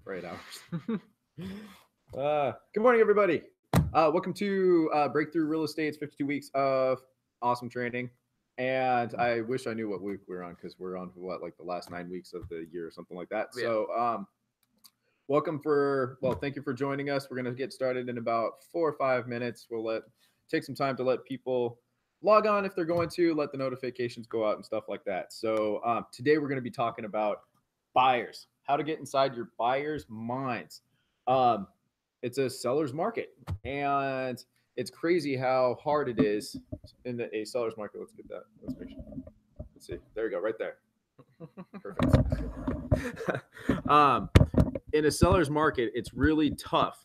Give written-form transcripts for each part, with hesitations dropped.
for 8 hours. Good morning, everybody. Welcome to Breakthrough Real Estate's 52 weeks of awesome training. And I wish I knew what week we're on because we're on what, like the last 9 weeks of the year or something like that. Yeah. So, thank you for joining us. We're going to get started in about 4 or 5 minutes. We'll take some time to let people log on if they're going to, let the notifications go out and stuff like that. So, today we're going to be talking about buyers, how to get inside your buyers' minds. Um, it's a seller's market, and it's crazy how hard it is in a seller's market. Let's get that. Let's make sure. Let's see. There we go, right there. Perfect. In a seller's market, it's really tough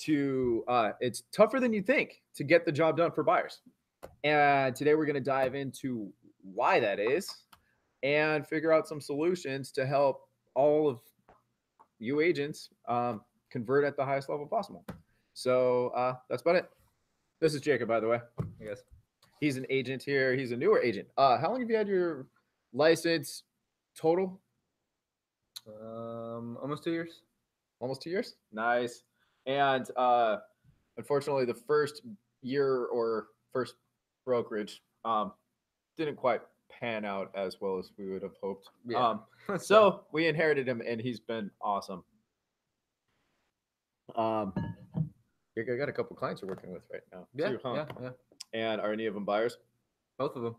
to. It's tougher than you think to get the job done for buyers. And today we're going to dive into why that is and figure out some solutions to help all of you agents convert at the highest level possible. So that's about it. This is Jacob, by the way. I guess. He's an agent here. He's a newer agent. How long have you had your license total? Almost 2 years. Almost 2 years. Nice. And unfortunately, the first year or first brokerage didn't quite pan out as well as we would have hoped. Yeah. So we inherited him, and he's been awesome. I got a couple clients you're working with right now. Yeah, too, huh? yeah. And are any of them buyers? Both of them.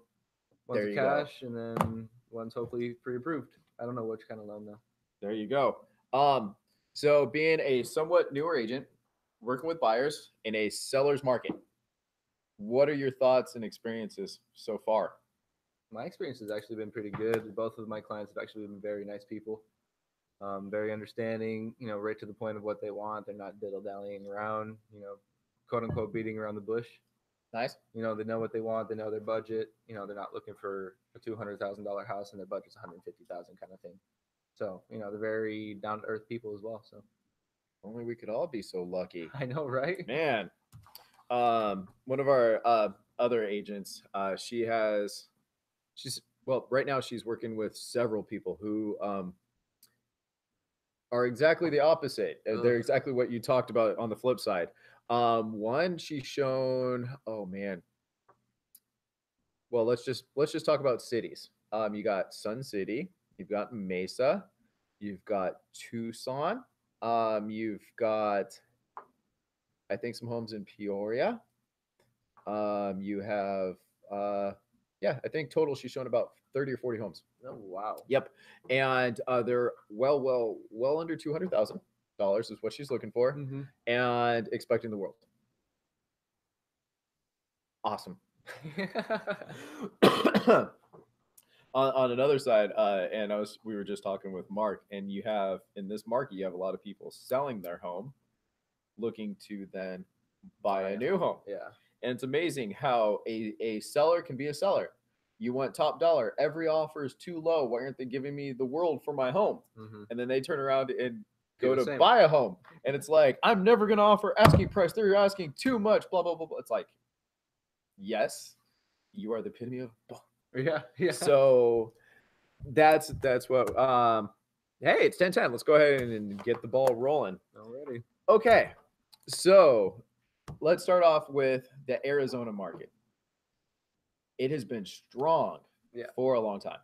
One's There a you go. cash, and then one's hopefully pre-approved. I don't know which kind of loan though. There you go. So being a somewhat newer agent, working with buyers in a seller's market, what are your thoughts and experiences so far? My experience has actually been pretty good. Both of my clients have actually been very nice people. Very understanding, right to the point of what they want. They're not diddle-dallying around, quote unquote beating around the bush. Nice. They know what they want. They know their budget. They're not looking for a $200,000 house and their budget's $150,000 kind of thing. So, they're very down-to-earth people as well. So Only we could all be so lucky. I know, right? Man. One of our other agents, right now she's working with several people who are exactly the opposite. They're exactly what you talked about on the flip side. One, she's shown, oh man. Well, let's just talk about cities. You got Sun City, you've got Mesa, you've got Tucson, you've got, I think, some homes in Peoria. You have, I think total she's shown about 30 or 40 homes. Oh, wow. Yep. And they're well under $200,000 is what she's looking for, and expecting the world. Awesome. on another side, and we were just talking with Mark, and you have in this market, you have a lot of people selling their home, looking to then buy a new home. Yeah. And it's amazing how a seller can be a seller. You want top dollar. Every offer is too low. Why aren't they giving me the world for my home? And then they turn around and go to buy a home. And it's like, I'm never going to offer asking price. They're asking too much, blah, blah, blah, blah. It's like, yes, you are the epitome of blah. Yeah. So that's what, hey, it's 10:10. Let's go ahead and get the ball rolling. Already. Okay. So let's start off with the Arizona market. It has been strong for a long time.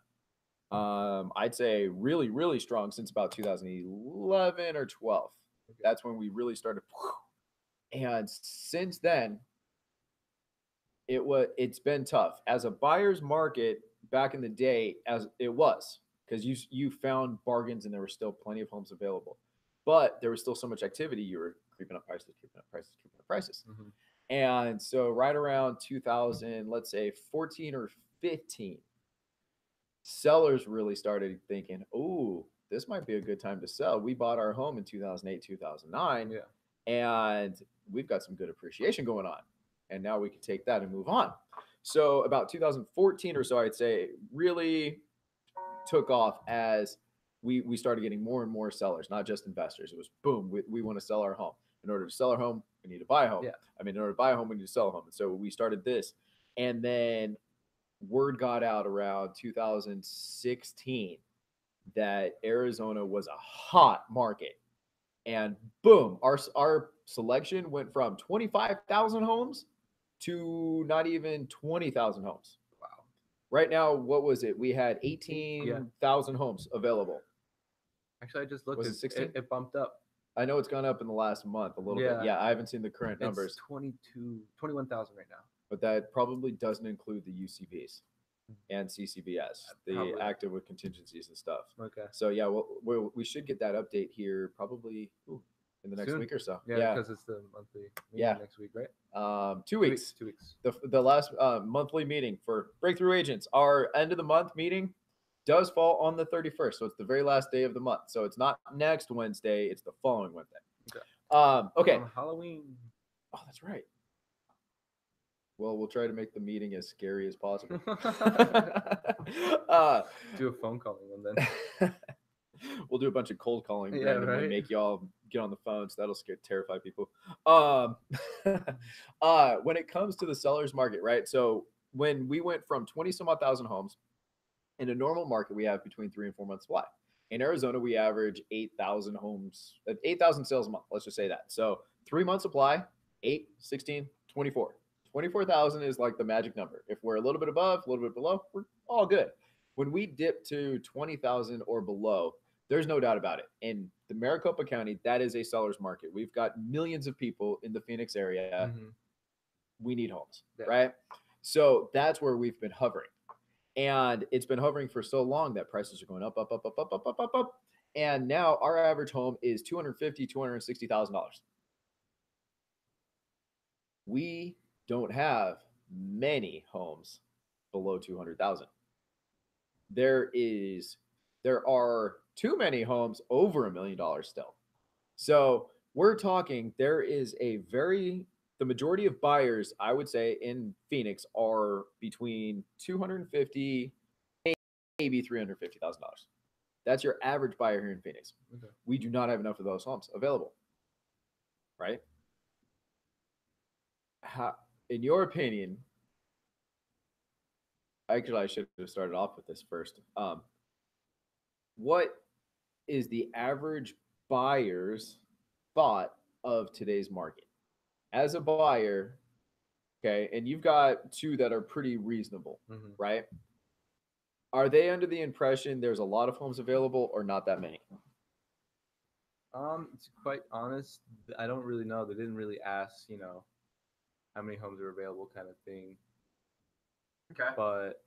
I'd say really, really strong since about 2011 or 12. Okay. That's when we really started. And since then, it's been tough. As a buyer's market back in the day, as it was, because you found bargains and there were still plenty of homes available. But there was still so much activity, you were creeping up prices. And so right around 2000, let's say 14 or 15, sellers really started thinking, oh, this might be a good time to sell. We bought our home in 2008, 2009, and we've got some good appreciation going on. And now we can take that and move on. So about 2014 or so, I'd say, really took off as we started getting more and more sellers, not just investors. It was boom, we want to sell our home. In order to sell our home, we need to buy a home. In order to buy a home, we need to sell a home. And so we started this. And then word got out around 2016 that Arizona was a hot market, and boom, our selection went from 25,000 homes to not even 20,000 homes. Wow. Right now, what was it? We had Yeah. 18,000 homes available. Actually, I just looked. Was it 16? It bumped up. I know it's gone up in the last month a little bit. Yeah. Yeah, I haven't seen the current It's numbers, 21,000 right now. but that probably doesn't include the UCVs and CCBS, the Probably. active with contingencies and stuff. Okay. So yeah, we should get that update here probably in the next Soon. week or so. Yeah, because it's the monthly meeting next week, right? 2 weeks. 2 weeks. The last monthly meeting for Breakthrough Agents, our end of the month meeting does fall on the 31st. So it's the very last day of the month. So it's not next Wednesday, it's the following Wednesday. Okay. On Halloween. Oh, that's right. Well, we'll try to make the meeting as scary as possible. Do a phone calling one then. We'll do a bunch of cold calling Yeah, randomly, right. make y'all get on the phone. So that'll terrify people. When it comes to the seller's market, right? So when we went from 20 some odd thousand homes, in a normal market, we have between 3 and 4 months supply. In Arizona, we average 8,000 homes, 8,000 sales a month. Let's just say that. So 3 months supply, 8, 16, 24. 24,000 is like the magic number. If we're a little bit above, a little bit below, we're all good. When we dip to 20,000 or below, there's no doubt about it. In the Maricopa County, that is a seller's market. We've got millions of people in the Phoenix area. Mhm. We need homes, Yeah. right? So that's where we've been hovering. And it's been hovering for so long that prices are going up, up, up, up, up, up, up, up, up. And now our average home is $250,000, $260,000. We don't have many homes below 200,000. There are too many homes over $1 million still. So we're talking, the majority of buyers, I would say, in Phoenix are between $250,000, maybe $350,000. That's your average buyer here in Phoenix. Okay. We do not have enough of those homes available, right? How, in your opinion, actually, I should have started off with this first. What is the average buyer's thought of today's market? As a buyer, okay, and you've got two that are pretty reasonable, Mhm. right? Are they under the impression there's a lot of homes available or not that many? To be quite honest, I don't really know. They didn't really ask, how many homes are available, kind of thing. Okay. But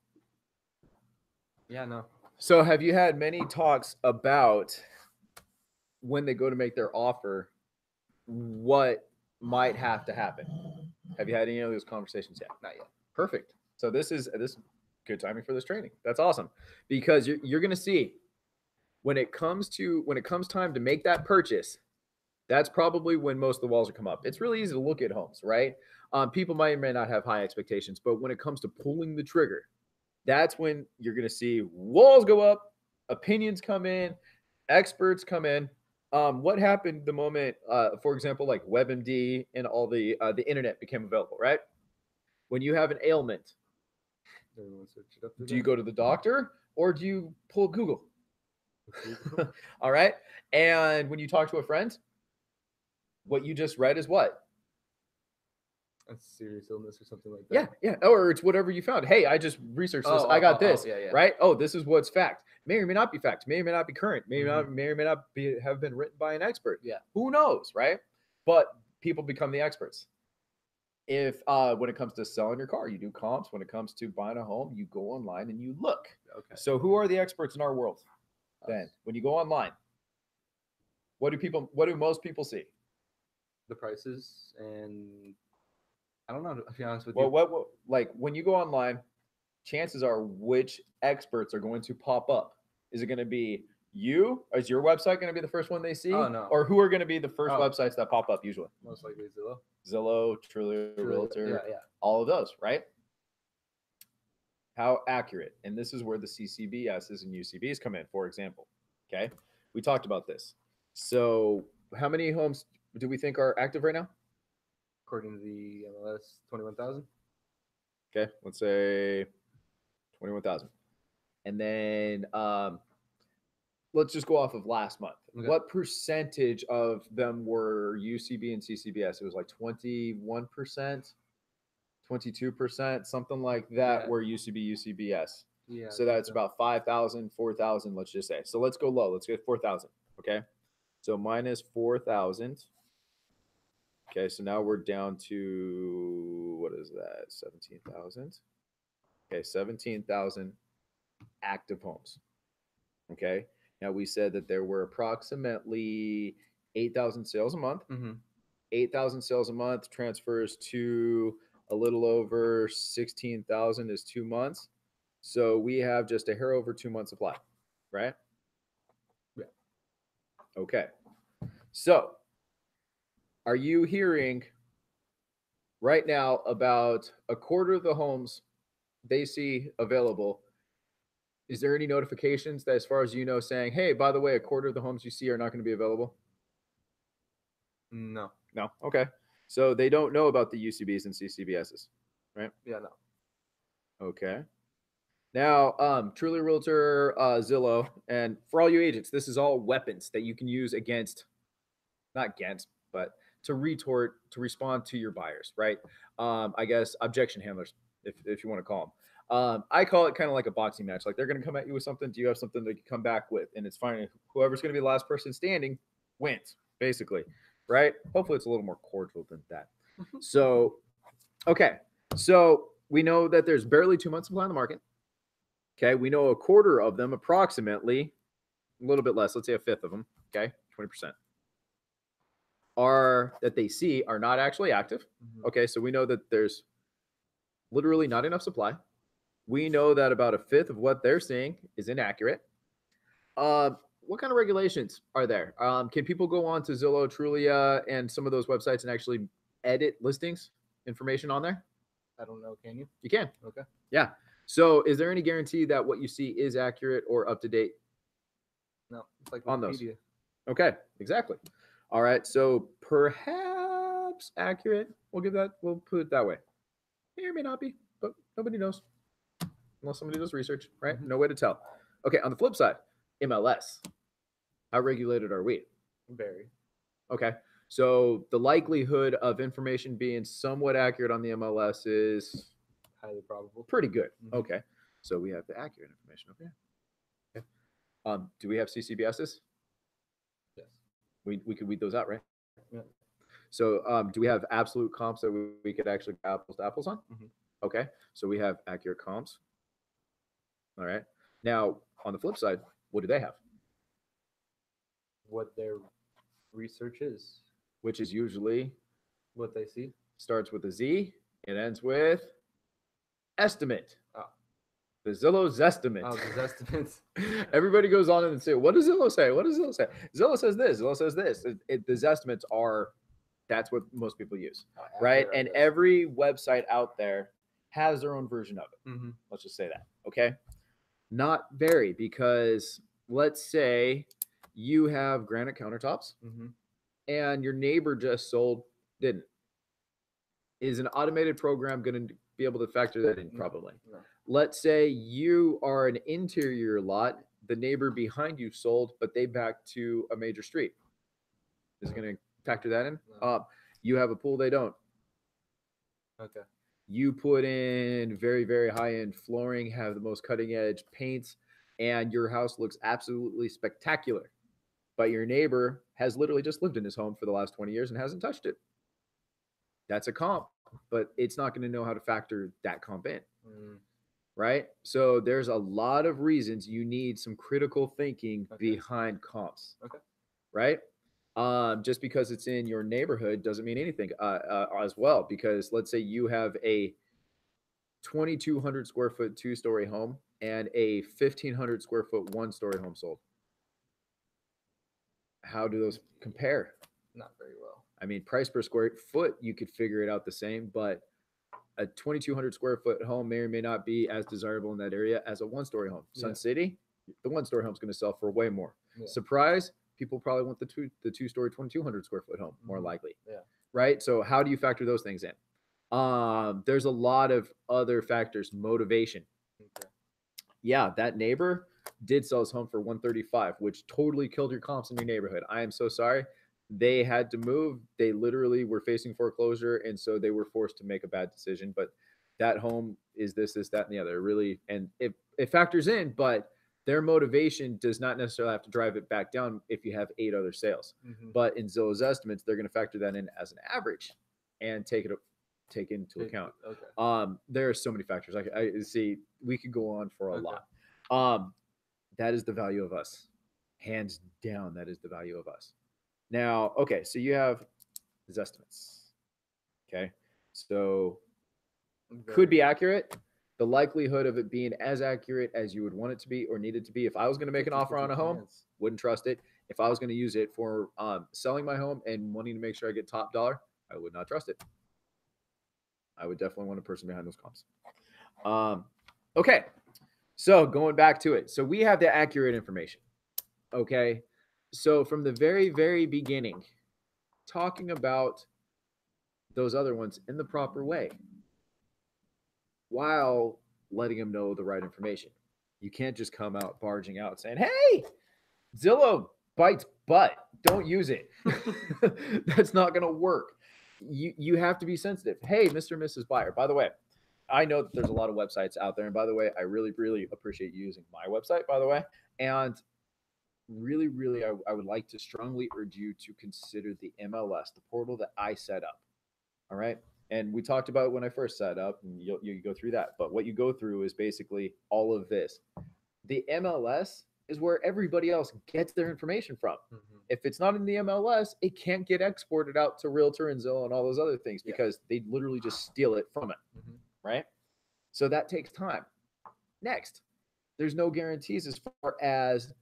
yeah, no. So have you had many talks about when they go to make their offer, what might have to happen? Have you had any of those conversations yet? Not yet. Perfect. So this is good timing for this training. That's awesome, because you're going to see when it comes time to make that purchase, that's probably when most of the walls will come up. It's really easy to look at homes, right? People might or may not have high expectations, but when it comes to pulling the trigger, that's when you're going to see walls go up, opinions come in, experts come in. What happened the moment, for example, like WebMD and all the internet became available, right? When you have an ailment, Everyone search it up. do you go to the doctor or do you pull Google? All right. And when you talk to a friend, what you just read is what? A serious illness or something like that. Yeah. Or it's whatever you found. Hey, I just researched this. I got this. Yeah. Right? Oh, this is what's fact. May or may not be fact. May or may not be current. May or may not have been written by an expert. Yeah. Who knows, right? But people become the experts. If when it comes to selling your car, you do comps. When it comes to buying a home, you go online and you look. Okay. So who are the experts in our world? Then when you go online, what do most people see? The prices, and I don't know, to be honest with you. Well, what like when you go online, chances are which experts are going to pop up? Is it going to be you? Is your website going to be the first one they see? Oh, no. Or who are going to be the first websites that pop up usually? Most likely Zillow. Zillow, Trulia, Realtor, Yeah. all of those, right? How accurate? And this is where the CCBSs and UCBs come in, for example. Okay. We talked about this. So how many homes do we think are active right now? According to the MLS, 21,000. Okay. Let's say 21,000. And then let's just go off of last month. Okay. What percentage of them were UCB and CCBS? It was like 21%, 22%, something like that, Yeah. were UCB, UCBS. Yeah. So that's about 5,000, 4,000, let's just say. So let's go low. Let's get 4,000. Okay. So minus 4,000. Okay. So now we're down to, what is that? 17,000. Okay. 17,000 active homes. Okay. Now we said that there were approximately 8,000 sales a month. Mm-hmm. 8,000 sales a month transfers to a little over 16,000 is 2 months. So we have just a hair over 2 months supply, right? Yeah. Okay. So are you hearing right now about a quarter of the homes they see available? Is there any notifications that, as far as you know, saying, hey, by the way, a quarter of the homes you see are not going to be available? No. No. Okay. So they don't know about the UCBs and CCBSs, right? Yeah. No. Okay. Now, Truly Realtor, Zillow, and for all you agents, this is all weapons that you can use against, not against, but to retort, to respond to your buyers, right? I guess objection handlers, if you want to call them. I call it kind of like a boxing match. Like they're going to come at you with something. Do you have something to come back with? And it's fine. Whoever's going to be the last person standing wins, basically, right? Hopefully, it's a little more cordial than that. So, okay. So we know that there's barely 2 months supply on the market. Okay. We know a quarter of them, approximately, a little bit less, let's say a fifth of them, okay, 20%, are that they see are not actually active. Mm-hmm. Okay. So we know that there's literally not enough supply. We know that about a fifth of what they're seeing is inaccurate. What kind of regulations are there? Can people go on to Zillow, Trulia, and some of those websites and actually edit listings information on there? I don't know. Can you? You can. Okay. Yeah. So is there any guarantee that what you see is accurate or up to date? No. It's like On those. Wikipedia. Okay. Exactly. All right. So perhaps accurate. We'll put it that way. May or may not be, but nobody knows unless somebody does research, right? Mhm. No way to tell. Okay. On the flip side, MLS. How regulated are we? Very. Okay. So the likelihood of information being somewhat accurate on the MLS is Highly probable. pretty good. Mhm. Okay. So we have the accurate information over here. Okay. Do we have CCBSs? Yes. We could weed those out, right? Yeah. So do we have absolute comps that we could actually apples to apples on? Mhm. Okay. So we have accurate comps. All right. Now on the flip side, what do they have? What their research is, Which is usually what they see. starts with a Z. It ends with estimate. Oh. The Zillow's estimate. Oh, those estimates. Everybody goes on and say, what does Zillow say? What does Zillow say? Zillow says this. Zillow says this. These estimates are, that's what most people use, right? And every website out there has their own version of it. Mm-hmm. Let's just say that, okay? Not very, because let's say you have granite countertops Mm-hmm. and your neighbor just sold, didn't. Is an automated program going to be able to factor that in? Probably. No. Let's say you are an interior lot, the neighbor behind you sold, but they back to a major street. Is it going to factor that in? No. You have a pool, they don't. Okay. You put in very, very high-end flooring, have the most cutting-edge paints, and your house looks absolutely spectacular. But your neighbor has literally just lived in his home for the last 20 years and hasn't touched it. That's a comp, but it's not going to know how to factor that comp in. Mm. Right? So there's a lot of reasons you need some critical thinking Okay. behind comps. Okay. Right? Just because it's in your neighborhood doesn't mean anything as well. Because let's say you have a 2,200 square foot 2-story home and a 1,500 square foot 1-story home sold. How do those compare? Not very well. I mean, price per square foot, you could figure it out the same, but a 2,200 square foot home may or may not be as desirable in that area as a 1-story home. Sun City, the 1-story home is going to sell for way more. Yeah. Surprise, people probably want the 2-story 2,200 square foot home more likely. Yeah. Right? So how do you factor those things in? There's a lot of other factors. Motivation. Okay. Yeah, that neighbor, did sell his home for 135, which totally killed your comps in your neighborhood. I am so sorry. They had to move. They literally were facing foreclosure, and so they were forced to make a bad decision. But that home is this, that, and the other. Really, and it factors in, but their motivation does not necessarily have to drive it back down if you have 8 other sales. Mm-hmm. But in Zillow's estimates, they're going to factor that in as an average and take into account. Okay. There are so many factors. I see. We could go on for a Okay. lot. That is the value of us, hands down. That is the value of us. Now, okay, so you have his estimates. Okay, so could be accurate. The likelihood of it being as accurate as you would want it to be or needed to be. If I was going to make an offer on a home, wouldn't trust it. If I was going to use it for selling my home and wanting to make sure I get top dollar, I would not trust it. I would definitely want a person behind those comps. Okay, so going back to it. So we have the accurate information. Okay, so from the very, very beginning, talking about those other ones in the proper way while letting them know the right information. You can't just come out barging out saying, hey, Zillow bites butt. Don't use it. That's not going to work. You have to be sensitive. Hey, Mr. and Mrs. Buyer, by the way, I know that there's a lot of websites out there. And by the way, I really, really appreciate you using my website, by the way. And really, really, I would like to strongly urge you to consider the MLS, the portal that I set up. All right. And we talked about it when I first set up, and you go through that. But what you go through is basically all of this. The MLS is where everybody else gets their information from. Mm-hmm. If it's not in the MLS, it can't get exported out to Realtor and Zillow and all those other things because they literally just steal it from it. Mm-hmm. Right? So that takes time. Next, there's no guarantees as far as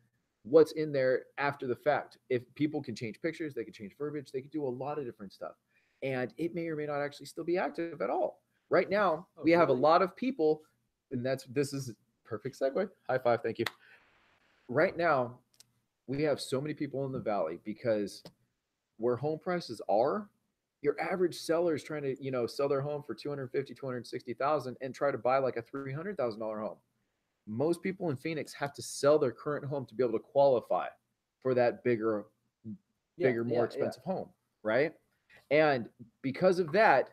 what's in there after the fact. If people can change pictures, they can change verbiage, they can do a lot of different stuff. And it may or may not actually still be active at all. Right now, we have a lot of people, and this is perfect segue. High five, thank you. Right now, we have so many people in the valley because where home prices are, your average seller is trying to, sell their home for $250,000, $260,000 and try to buy like a $300,000 home. Most people in Phoenix have to sell their current home to be able to qualify for that bigger, more expensive home, right? And because of that,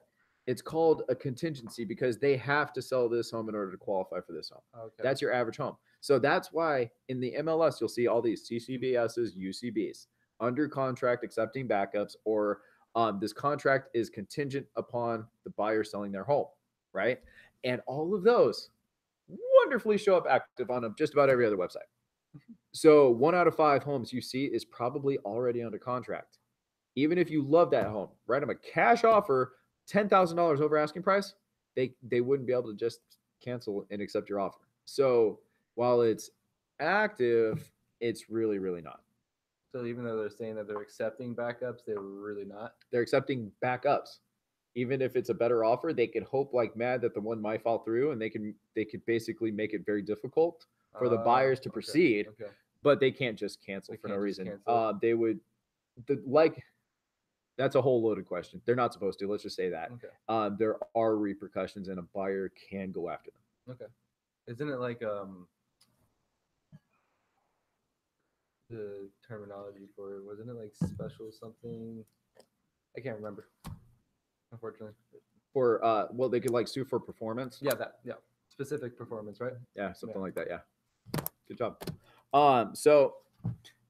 it's called a contingency because they have to sell this home in order to qualify for this home. Okay. That's your average home. So that's why in the MLS, you'll see all these CCBSs, UCBs, under contract, accepting backups, or this contract is contingent upon the buyer selling their home, right? And all of those wonderfully show up active on just about every other website. So 1 out of 5 homes you see is probably already under contract. Even if you love that home, write them a cash offer, $10,000 over asking price, they wouldn't be able to just cancel and accept your offer. So while it's active, it's really, really not. So even though they're saying that they're accepting backups, they're really not? They're accepting backups. Even if it's a better offer, they could hope like mad that the one might fall through, and they could basically make it very difficult for the buyers to proceed. Okay. But they can't just cancel for no reason. They would, that's a whole loaded question. They're not supposed to. Let's just say that. Okay. There are repercussions, and a buyer can go after them. Okay. Isn't it like the terminology for it? Wasn't it like special something? I can't remember. Unfortunately. For well, they could like sue for performance. Yeah, specific performance, right? Yeah, something like that. Yeah. Good job. So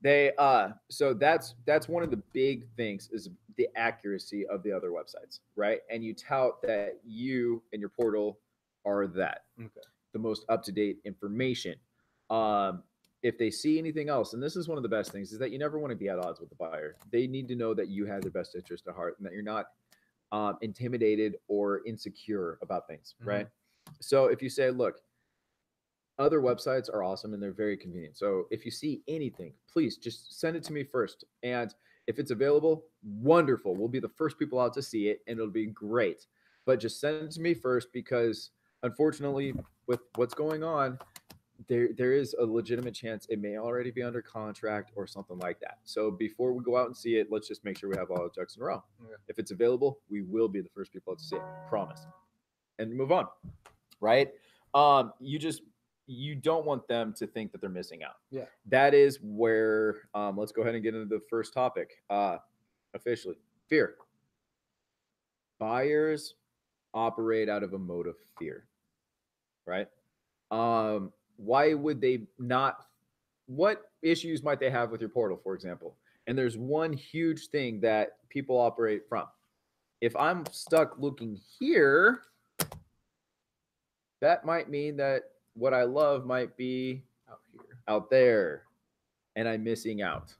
that's one of the big things is the accuracy of the other websites, right? And you tout that you and your portal are the most up-to-date information. If they see anything else, and this is one of the best things, is that you never want to be at odds with the buyer. They need to know that you have their best interest at heart and that you're not intimidated or insecure about things, right? So if you say, look, other websites are awesome and they're very convenient. So if you see anything, please just send it to me first. And if it's available, wonderful. We'll be the first people out to see it and it'll be great. But just send it to me first because unfortunately with what's going on, there is a legitimate chance it may already be under contract or something like that. So before we go out and see it, let's just make sure we have all the ducks in a row. Okay. If it's available, we will be the first people out to see it. Promise. And move on. Right? You just you don't want them to think that they're missing out. Yeah. That is where let's go ahead and get into the first topic. Officially, fear. Buyers operate out of a mode of fear, right? Why would they not? What issues might they have with your portal, for example? And there's one huge thing that people operate from. If I'm stuck looking here, that might mean that what I love might be Out here. out there, and I'm missing out.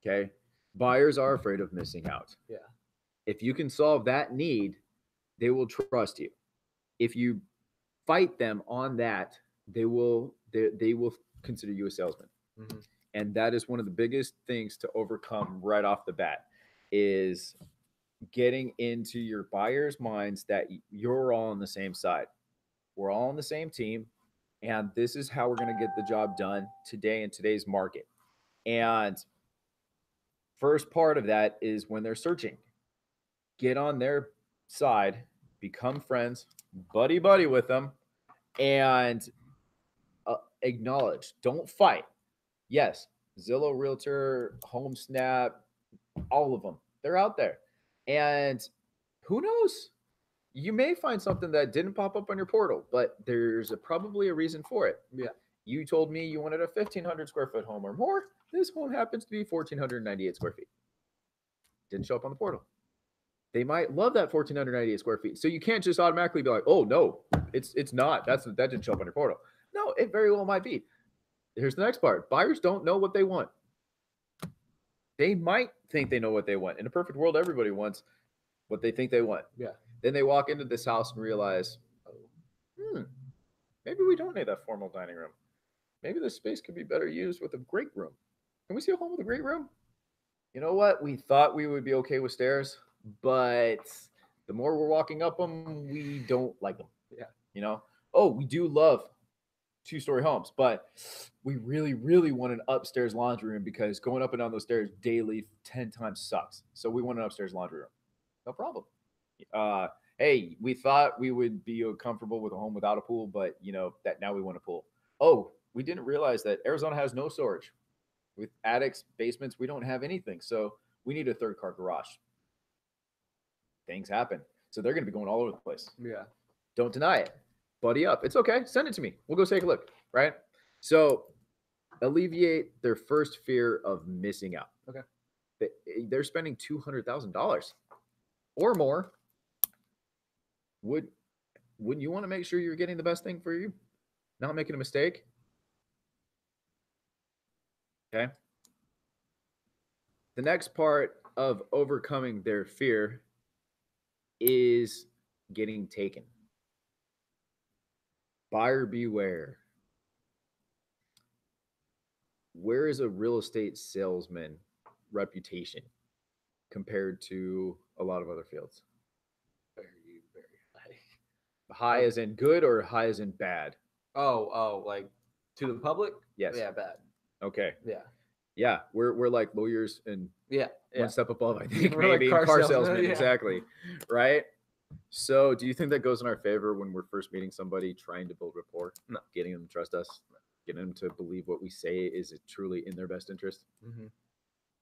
Okay. Buyers are afraid of missing out. Yeah. If you can solve that need, they will trust you. If you fight them on that, they will consider you a salesman. Mm-hmm. And that is one of the biggest things to overcome right off the bat is getting into your buyers' minds that you're all on the same side. We're all on the same team, and this is how we're going to get the job done today in today's market. And first part of that is when they're searching, get on their side, become friends, buddy with them, and acknowledge. Don't fight. Yes, Zillow, Realtor, HomeSnap, all of them, they're out there. And who knows? You may find something that didn't pop up on your portal, but there's probably a reason for it. Yeah. You told me you wanted a 1,500 square foot home or more. This home happens to be 1,498 square feet. Didn't show up on the portal. They might love that 1,498 square feet. So you can't just automatically be like, oh, no, it's not. That didn't show up on your portal. No, it very well might be. Here's the next part. Buyers don't know what they want. They might think they know what they want. In a perfect world, everybody wants what they think they want. Yeah. Then they walk into this house and realize, oh, maybe we don't need that formal dining room. Maybe this space could be better used with a great room. Can we see a home with a great room? You know what? We thought we would be okay with stairs, but the more we're walking up them, we don't like them. Yeah. You know? Oh, we do love two-story homes, but we really, really want an upstairs laundry room because going up and down those stairs daily 10 times sucks. So we want an upstairs laundry room. No problem. Hey, we thought we would be comfortable with a home without a pool, but that now we want a pool. Oh, we didn't realize that Arizona has no storage. With attics, basements, we don't have anything. So we need a third car garage. Things happen. So they're going to be going all over the place. Yeah. Don't deny it. Buddy up. It's okay. Send it to me. We'll go take a look. Right? So alleviate their first fear of missing out. Okay. They're spending $200,000 or more. Wouldn't you want to make sure you're getting the best thing for you? Not making a mistake? Okay. The next part of overcoming their fear is getting taken. Buyer beware. Where is a real estate salesman reputation compared to a lot of other fields? Very, very high. High as in good or high as in bad? Oh, like to the public? Yes. Yeah, bad. Okay. Yeah. Yeah, we're like lawyers and one step above, I think, We're maybe like car salesmen, yeah. exactly, right? So, do you think that goes in our favor when we're first meeting somebody, trying to build rapport, No. getting them to trust us, getting them to believe what we say is it truly in their best interest? Mm-hmm.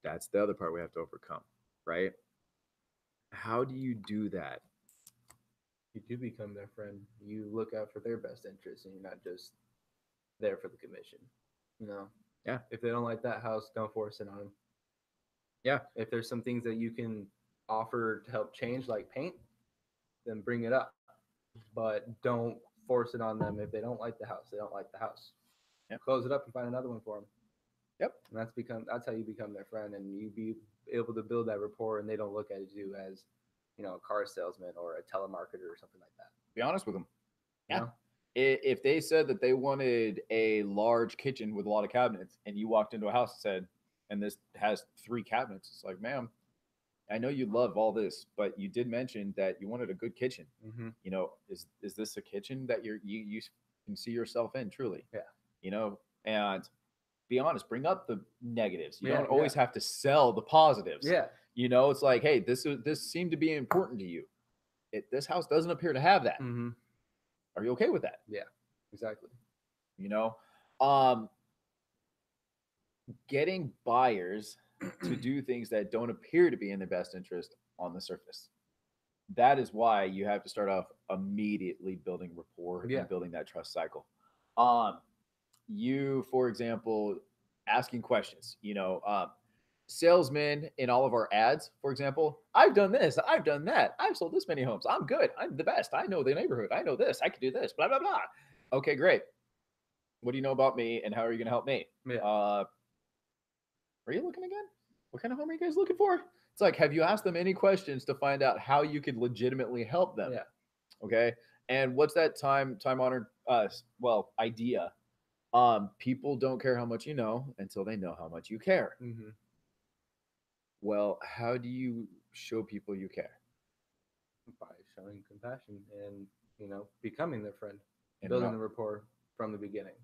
That's the other part we have to overcome, right? How do you do that? You do become their friend. You look out for their best interests, and you're not just there for the commission. Yeah. If they don't like that house, don't force it on them. Yeah. If there's some things that you can offer to help change, like paint, then bring it up. But don't force it on them. If they don't like the house, they don't like the house. Yep. Close it up and find another one for them. Yep. And that's how you become their friend, and you be able to build that rapport, and they don't look at you as, a car salesman or a telemarketer or something like that. Be honest with them. You know? If they said that they wanted a large kitchen with a lot of cabinets, and you walked into a house and said, and this has 3 cabinets, it's like, ma'am, I know you love all this, but you did mention that you wanted a good kitchen. Mm-hmm. Is this a kitchen that you can see yourself in truly? Yeah. And be honest, bring up the negatives. You Yeah, don't always have to sell the positives. Yeah. It's like, hey, this seemed to be important to you. This house doesn't appear to have that. Mm-hmm. Are you okay with that? Yeah, exactly. you know, um, getting buyers to do things that don't appear to be in their best interest on the surface. That is why you have to start off immediately building rapport Yeah. and building that trust cycle. Um, you, for example, asking questions, salesmen in all of our ads, for example, I've done this, I've done that, I've sold this many homes, I'm good, I'm the best, I know the neighborhood, I know this, I can do this, blah, blah, blah. Okay, great. What do you know about me and how are you going to help me? Yeah. Are you looking again? What kind of home are you guys looking for? It's like, have you asked them any questions to find out how you could legitimately help them? Yeah. Okay. And what's that time honored idea? People don't care how much you know until they know how much you care. Mm-hmm. Well, how do you show people you care? By showing compassion and becoming their friend, And building the rapport from the beginning.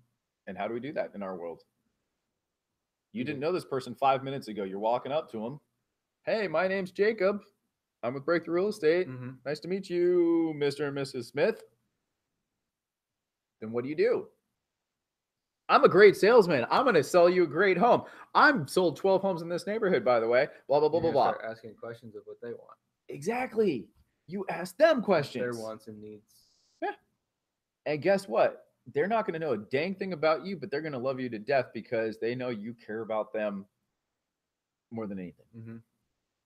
and how do we do that in our world? You didn't Mhm. know this person 5 minutes ago. You're walking up to them. Hey, my name's Jacob. I'm with Breakthrough Real Estate. Mm-hmm. Nice to meet you, Mr. and Mrs. Smith. Then what do you do? I'm a great salesman. I'm going to sell you a great home. I'm sold 12 homes in this neighborhood, by the way. Blah, blah, blah, You're blah, gonna blah. start asking questions of what they want, Exactly. You ask them questions. their wants and needs. Yeah. And guess what? They're not going to know a dang thing about you, but they're going to love you to death because they know you care about them more than anything. Mm-hmm.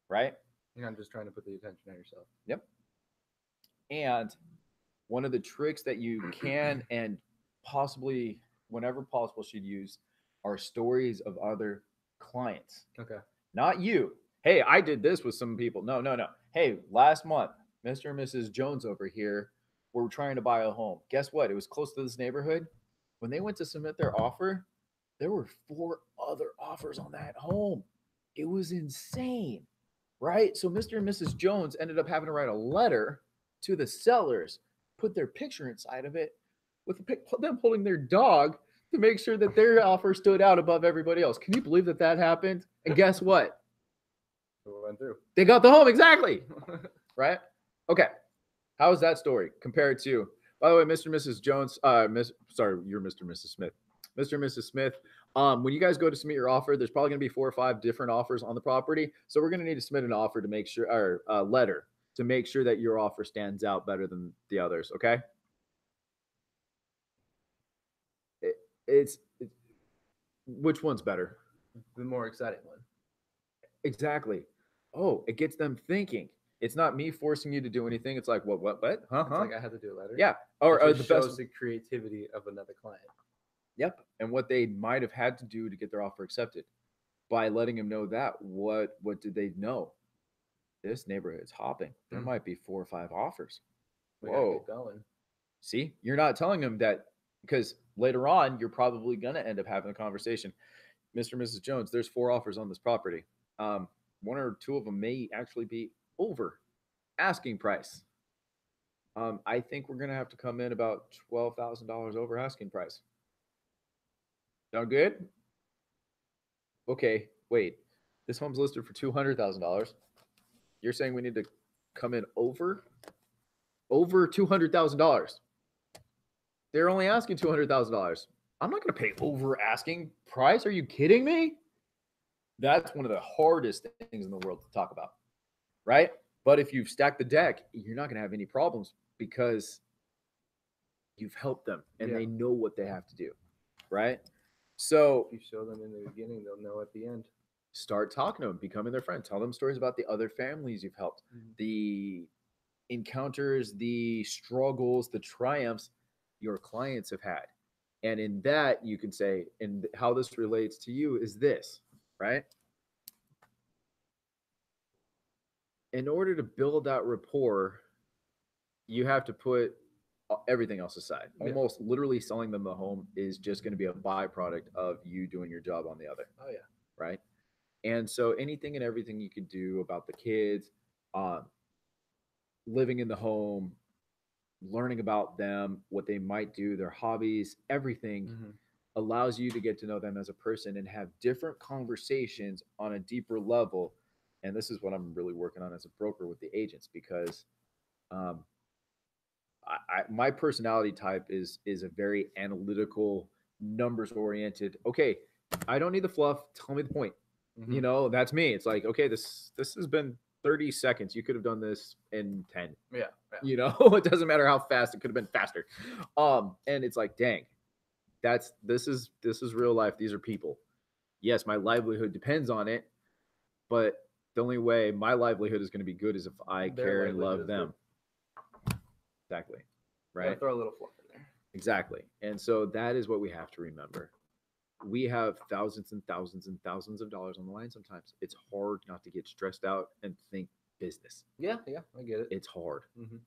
Right? You're not just trying to put the attention on yourself. Yep. And one of the tricks that you can and possibly, whenever possible, should use are stories of other clients. Okay. Not you. Hey, I did this with some people. No, no, no. Hey, last month, Mr. and Mrs. Jones over here were trying to buy a home. Guess what? It was close to this neighborhood. When they went to submit their offer, there were 4 other offers on that home. It was insane, right? So Mr. and Mrs. Jones ended up having to write a letter to the sellers, put their picture inside of it, with them holding their dog to make sure that their offer stood out above everybody else. Can you believe that happened? And guess what? So we went through. They got the home exactly, right? Okay. How is that story compared to? By the way, Mr. and Mrs. Jones, you're Mr. and Mrs. Smith. Mr. and Mrs. Smith, when you guys go to submit your offer, there's probably going to be 4 or 5 different offers on the property. So we're going to need to submit an offer to make sure, or a letter to make sure that your offer stands out better than the others. Okay. It, it's which one's better? The more exciting one. Exactly. Oh, it gets them thinking. It's not me forcing you to do anything. It's like, what, huh? It's like I had to do a letter. Yeah. Or Or the the shows best. the creativity of another client. Yep. And what they might have had to do to get their offer accepted by letting them know that. What did they know? This neighborhood's hopping. There might be 4 or 5 offers. We gotta Whoa. get going. See, you're not telling them that because later on you're probably gonna end up having a conversation. Mr. and Mrs. Jones, there's 4 offers on this property. 1 or 2 of them may actually be over asking price. I think we're gonna have to come in about $12,000 over asking price. Sound good? Okay, wait. This home's listed for $200,000. You're saying we need to come in over $200,000. They're only asking $200,000. I'm not going to pay over asking price. Are you kidding me? That's one of the hardest things in the world to talk about, right? But if you've stacked the deck, you're not going to have any problems because you've helped them and they know what they have to do, right? So if you show them in the beginning, they'll know at the end. Start talking to them, becoming their friend. Tell them stories about the other families you've helped, the encounters, the struggles, the triumphs your clients have had. And in that, you can say, and how this relates to you is this, right? In order to build that rapport, you have to put everything else aside. Almost literally selling them the home is just going to be a byproduct of you doing your job on the other. Oh, yeah. Right. And so anything and everything you could do about the kids, living in the home, learning about them, what they might do, their hobbies, everything allows you to get to know them as a person and have different conversations on a deeper level. And this is what I'm really working on as a broker with the agents because my personality type is a very analytical, numbers oriented. Okay, I don't need the fluff. Tell me the point. Mhm. You know, that's me. It's like, okay, this has been 30 seconds. You could have done this in 10. Yeah. You know, it doesn't matter how fast, it could have been faster. And it's like, dang, this is real life. These are people. Yes, my livelihood depends on it, but the only way my livelihood is going to be good is if I Their care and livelihood love is them. Exactly. Yeah, Right? throw a little fluff in there. Exactly. And so that is what we have to remember. We have thousands and thousands and thousands of dollars on the line sometimes. It's hard not to get stressed out and think business. Yeah, I get it. It's hard. Mhm.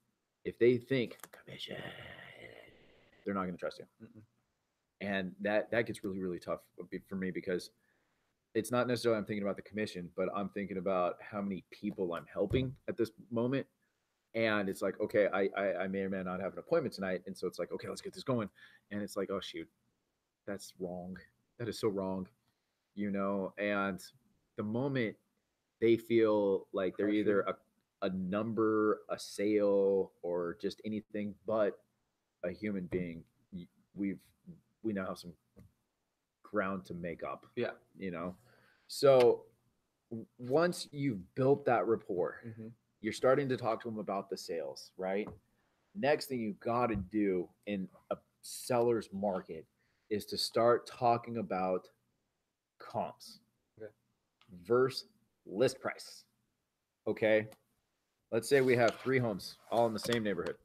If they think commission, they're not going to trust you. Mm-mm. And that gets really, really tough for me because it's not necessarily I'm thinking about the commission, but I'm thinking about how many people I'm helping at this moment. And it's like, okay, I may or may not have an appointment tonight. And so it's like, okay, let's get this going. And it's like, oh, shoot, that's wrong. That is so wrong, you know? And the moment they feel like they're either a number, a sale, or just anything but a human being, we've, we now have some ground to make up, Yeah. you know? So once you've built that rapport, Mm-hmm. you're starting to talk to them about the sales, right? Next thing you got to do in a seller's market is to start talking about comps Okay. versus list price. Okay. Let's say we have 3 homes all in the same neighborhood.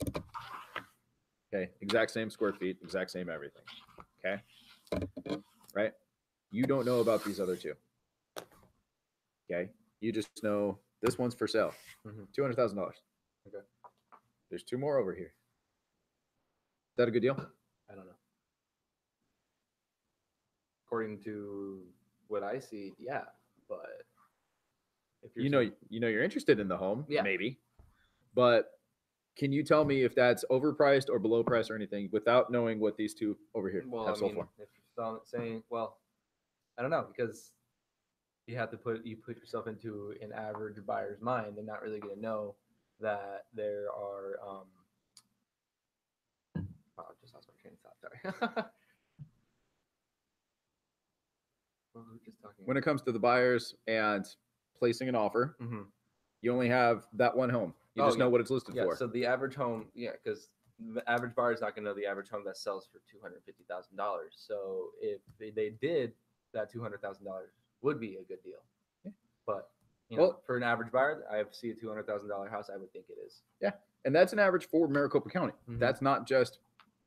Okay. Exact same square feet, exact same everything. Okay. Right. You don't know about these other 2. Okay. You just know this one's for sale. Mm-hmm. $200,000. Okay. There's 2 more over here. Is that a good deal? I don't know. According to what I see, yeah. But if you're interested in the home, Yeah. maybe. But can you tell me if that's overpriced or below price or anything without knowing what these 2 over here well, have I sold mean, for? if you're saying, well, I don't know because you have to put yourself into an average buyer's mind and not really going to know that there are. Oh, I just lost my train of thought. Sorry. What were we just talking When it comes to the buyers and placing an offer, Mm-hmm. you only have that one home. You just know what it's listed Yeah, for. so the average home, because the average buyer is not going to know the average home that sells for $250,000. So if they did, that $200,000 would be a good deal. Yeah. But Well- for an average buyer, I see a $200,000 house. I would think it is. Yeah. And that's an average for Maricopa County. Mhm. That's not just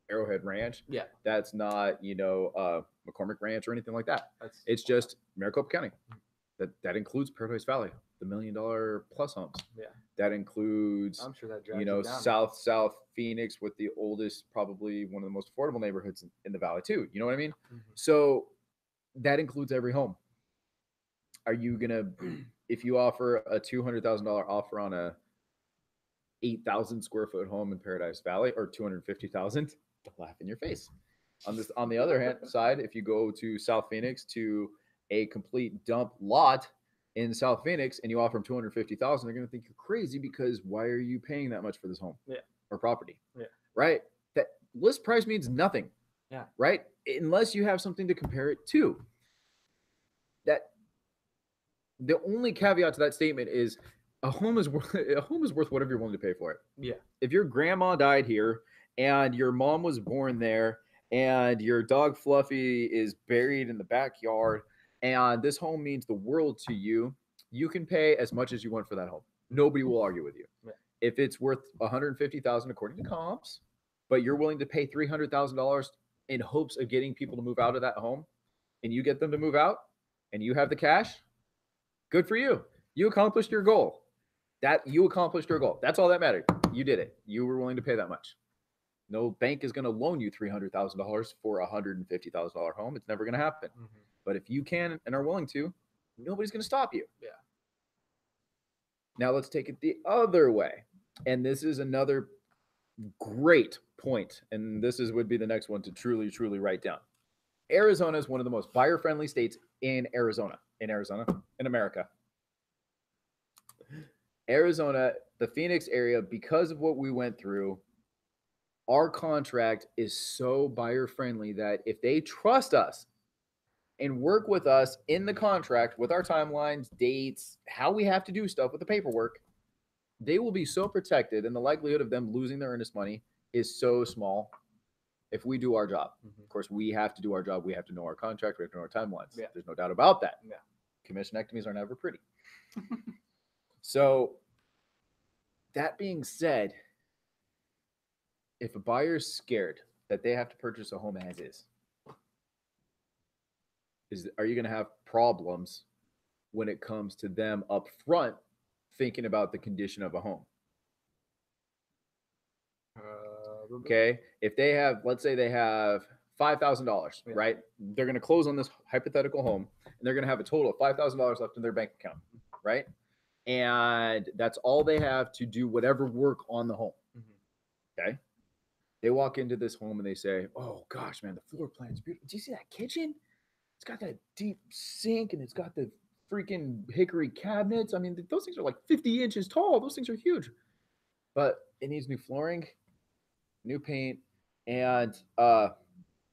Arrowhead Ranch. Yeah, That's not, McCormick Ranch or anything like that. that's It's just Maricopa County. That includes Paradise Valley, the $1 million plus homes. Yeah. That includes, I'm sure that drags it down. South Phoenix with the oldest, probably one of the most affordable neighborhoods in the valley too. You know what I mean? Mhm. So that includes every home. Are you gonna, if you offer a $200,000 offer on a 8,000 square foot home in Paradise Valley or 250,000, they'll laugh in your face. On the other hand side, if you go to South Phoenix to a complete dump lot in South Phoenix and you offer them 250,000, they're going to think you're crazy because why are you paying that much for this home? Yeah. Or property? Yeah. Right? That list price means nothing. Yeah. Right? Unless you have something to compare it to. That the only caveat to that statement is a home is worth whatever you're willing to pay for it. Yeah. If your grandma died here and your mom was born there and your dog Fluffy is buried in the backyard and this home means the world to you, you can pay as much as you want for that home. Nobody will argue with you. Yeah. If it's worth $150,000 according to comps, but you're willing to pay $300,000 in hopes of getting people to move out of that home, and you get them to move out, and you have the cash, good for you. You accomplished your goal. That's all that mattered. You did it. You were willing to pay that much. No bank is going to loan you $300,000 for a $150,000 home. It's never going to happen. Mm-hmm. But if you can and are willing to, nobody's going to stop you. Yeah. Now let's take it the other way. And this is another great point. And would be the next one to truly, truly write down. Arizona is one of the most buyer-friendly states in America. Arizona, the Phoenix area, because of what we went through, our contract is so buyer friendly that if they trust us and work with us in the contract with our timelines, dates, how we have to do stuff with the paperwork, they will be so protected, and the likelihood of them losing their earnest money is so small if we do our job. Mhm. Of course, we have to do our job. We have to know our contract. We have to know our timelines. Yeah. There's no doubt about that. Yeah. Commissionectomies are never pretty. So, that being said, if a buyer is scared that they have to purchase a home as is are you going to have problems when it comes to them up front thinking about the condition of a home? Okay, if they have, let's say they have $5,000, Yeah. right? They're going to close on this hypothetical home, and they're going to have a total of $5,000 left in their bank account, right? And that's all they have to do whatever work on the home. Okay, they walk into this home and they say, "Oh gosh, man, the floor plan's beautiful. Do you see that kitchen? It's got that deep sink and it's got the freaking hickory cabinets. I mean, those things are like 50 inches tall. Those things are huge, but it needs new flooring, new paint, and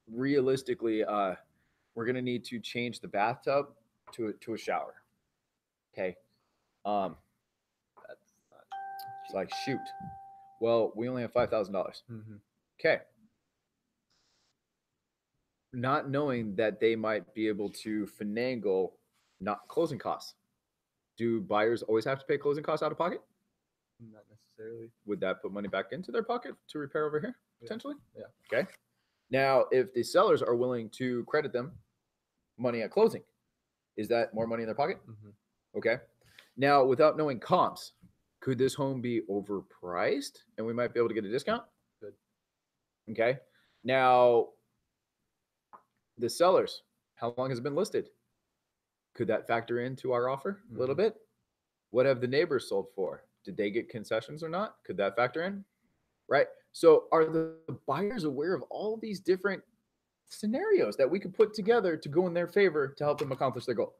realistically, we're gonna need to change the bathtub to a shower." Okay, That's not it's like, shoot. Well, we only have $5,000. Okay, not knowing that they might be able to finagle not closing costs. Do buyers always have to pay closing costs out of pocket? Not necessarily. Would that put money back into their pocket to repair over here potentially? Yeah. Okay. Now, if the sellers are willing to credit them money at closing, is that more money in their pocket? Okay. Now, without knowing comps, could this home be overpriced and we might be able to get a discount? Good. Okay. Now, the sellers, how long has it been listed? Could that factor into our offer a little bit? What have the neighbors sold for? Did they get concessions or not? Could that factor in? Right. So, are the buyers aware of all these different scenarios that we could put together to go in their favor to help them accomplish their goal?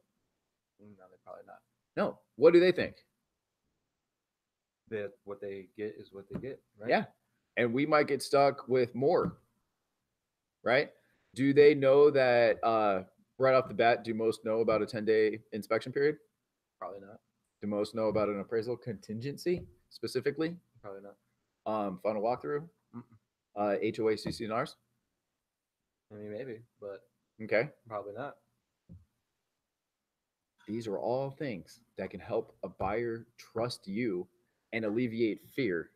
No, they're probably not. No. What do they think? That what they get is what they get, right? Yeah. And we might get stuck with more. Right. Do they know that right off the bat, do most know about a 10-day inspection period? Probably not. Do most know about an appraisal contingency specifically? Probably not. Final walkthrough? HOA CC&Rs? I mean, maybe, but Okay. probably not. These are all things that can help a buyer trust you and alleviate fear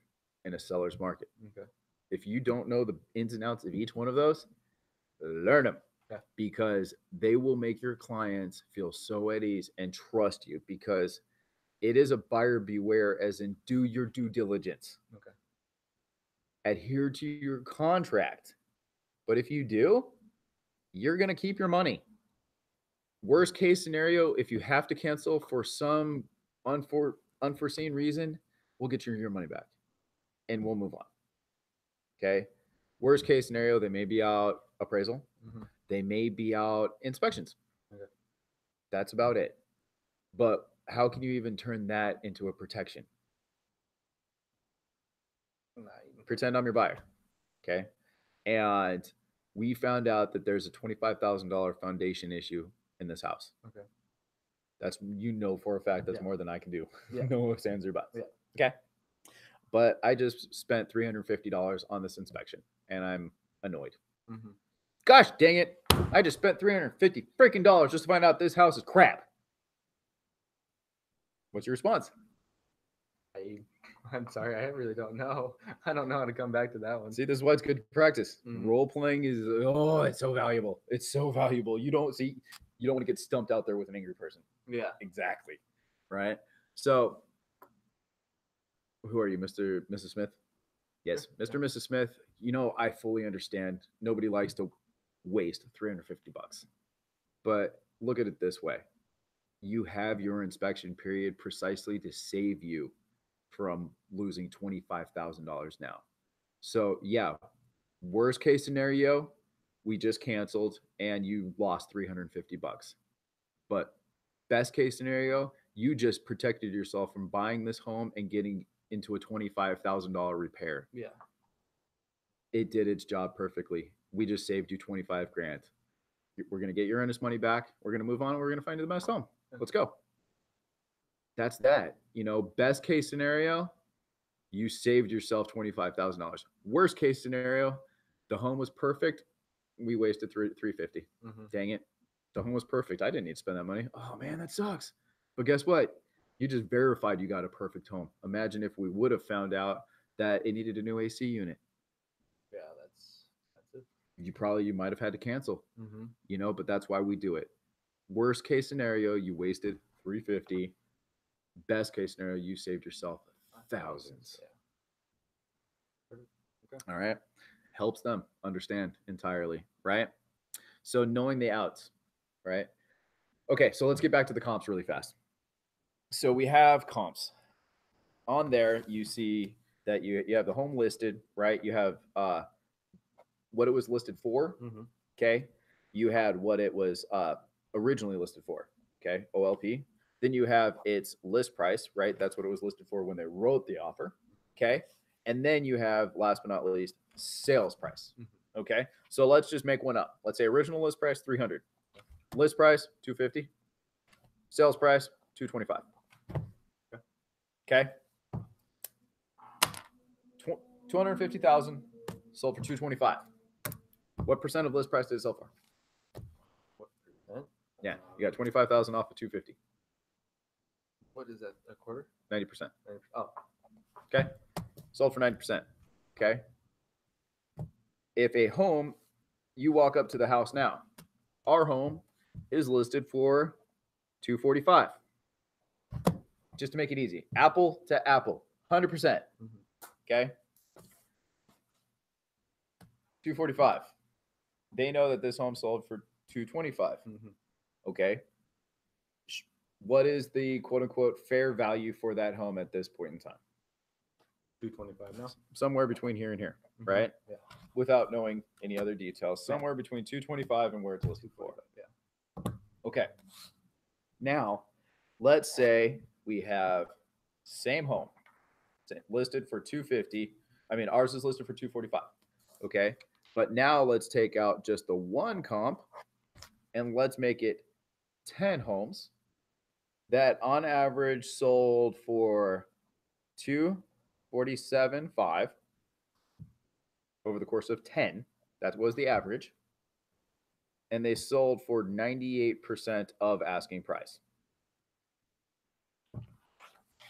in a seller's market. Okay. If you don't know the ins and outs of each one of those, learn them. Yeah. Because they will make your clients feel so at ease and trust you, because it is a buyer beware, as in do your due diligence. Okay. Adhere to your contract. But if you do, you're going to keep your money. Worst case scenario, if you have to cancel for some unforeseen reason, we'll get your money back and we'll move on. Okay. Worst case scenario, they may be out appraisal. They may be out inspections. Okay. That's about it. But how can you even turn that into a protection? Pretend I'm your buyer. Okay. And we found out that there's a $25,000 foundation issue in this house. Okay. That's, for a fact, that's Yeah. more than I can do. Yeah. No ifs, ands, or buts. Yeah. Okay. But I just spent $350 on this inspection and I'm annoyed. Gosh dang it. I just spent $350 freaking dollars just to find out this house is crap. What's your response? I'm sorry, I really don't know. I don't know how to come back to that one. See, this is why it's good practice. Role playing is, it's so valuable. It's so valuable. You don't want to get stumped out there with an angry person. Yeah. Exactly. Right. So, who are you, Mr. Mrs. Smith? Yes, Mr. and Mrs. Smith. I fully understand. Nobody likes to waste $350. But look at it this way. You have your inspection period precisely to save you from losing $25,000 now. So yeah, worst case scenario, we just canceled and you lost $350. But best case scenario, you just protected yourself from buying this home and getting into a $25,000 repair. Yeah. It did its job perfectly. We just saved you 25 grand. We're going to get your earnest money back. We're going to move on. We're going to find you the best home. Let's go. That's that. Best case scenario, you saved yourself $25,000. Worst case scenario, the home was perfect. We wasted $350. Dang it. The home was perfect. I didn't need to spend that money. Oh man, that sucks. But guess what? You just verified you got a perfect home. Imagine if we would have found out that it needed a new AC unit. Yeah, that's it. You might have had to cancel. But that's why we do it. Worst case scenario, you wasted $350. Best case scenario, you saved yourself thousands. Yeah. Okay. All right. Helps them understand entirely, right? So knowing the outs, right? Okay, so let's get back to the comps really fast. So we have comps. On there, you see that you have the home listed, right? You have what it was listed for. Okay. You had what it was originally listed for. Okay. OLP. Then you have its list price, right? That's what it was listed for when they wrote the offer. Okay. And then you have, last but not least, sales price. Okay. So let's just make one up. Let's say original list price, 300. List price, 250. Sales price, 225. Okay. 250,000 sold for 225. What percent of list price did it sell for? What percent? Yeah, you got 25,000 off of 250. What is that? A quarter? 90%. Oh, okay. Sold for 90%. Okay. If a home, you walk up to the house now, our home is listed for 245. Just to make it easy, apple to apple, 100%. Okay. 245. They know that this home sold for 225. Okay. What is the quote unquote fair value for that home at this point in time? 225 now. Somewhere between here and here, right? Yeah. Without knowing any other details, somewhere between 225 and where it's listed for. Yeah. Okay. Now, let's say we have same home listed for 250. I mean, ours is listed for 245. Okay. But now let's take out just the one comp and let's make it 10 homes that on average sold for 247.5 over the course of 10. That was the average. And they sold for 98% of asking price.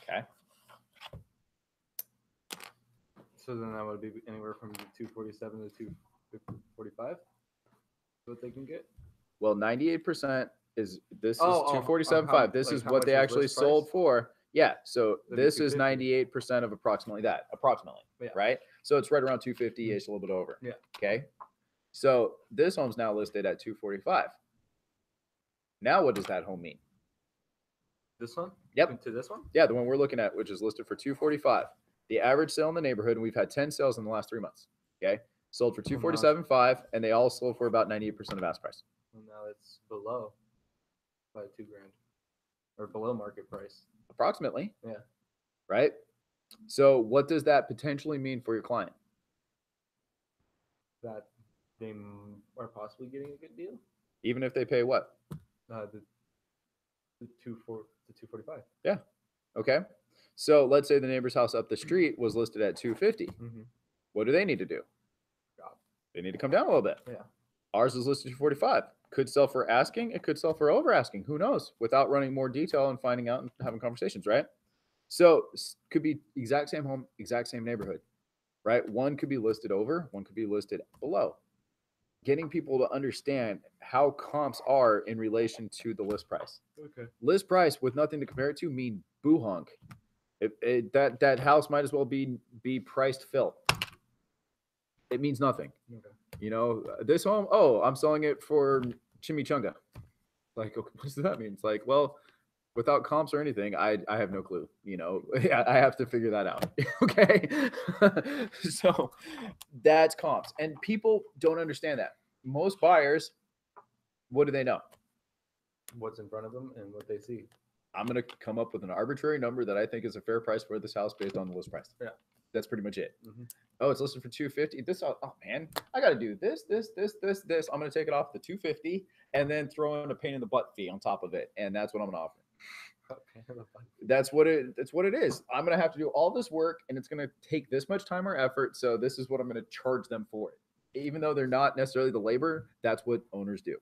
Okay. So then that would be anywhere from 247 to 245. What they can get? Well, 98% is this is 247.5. This is how what much they was actually list price? sold for. Yeah. So That'd be this is 250. 98% of approximately that. Approximately. Yeah. Right? So it's right around 250-ish, a little bit over. Yeah. Okay. So this home's now listed at 245. Now what does that home mean? This one? Yep. To this one? Yeah, the one we're looking at, which is listed for 245. The average sale in the neighborhood, and we've had 10 sales in the last 3 months. Okay. Sold for 247.5, and they all sold for about 98% of ask price. Well, now it's below by $2,000 or below market price. Approximately. Yeah. Right? So what does that potentially mean for your client? That they are possibly getting a good deal. Even if they pay what? The 245. Yeah. Okay. So let's say the neighbor's house up the street was listed at 250. What do they need to do? They need to come down a little bit. Yeah. Ours is listed at 245. Could sell for asking. It could sell for over asking. Who knows? Without running more detail and finding out and having conversations, right? So could be exact same home, exact same neighborhood, right? One could be listed over, one could be listed below. Getting people to understand how comps are in relation to the list price. Okay. List price with nothing to compare it to mean boo honk. That house might as well be priced fill. It means nothing. Okay. This home, oh, I'm selling it for chimichanga. Like, what does that mean? It's like, well, without comps or anything, I have no clue. I have to figure that out. Okay. So that's comps. And people don't understand that. Most buyers, what do they know? What's in front of them and what they see. I'm going to come up with an arbitrary number that I think is a fair price for this house based on the list price. Yeah. That's pretty much it. Mhm. Oh, it's listed for 250. This, oh man, I got to do this. I'm going to take it off the 250 and then throw in a pain in the butt fee on top of it, and that's what I'm going to offer. Okay. That's what it is. I'm going to have to do all this work, and it's going to take this much time or effort. So this is what I'm going to charge them for it. Even though they're not necessarily the labor, that's what owners do.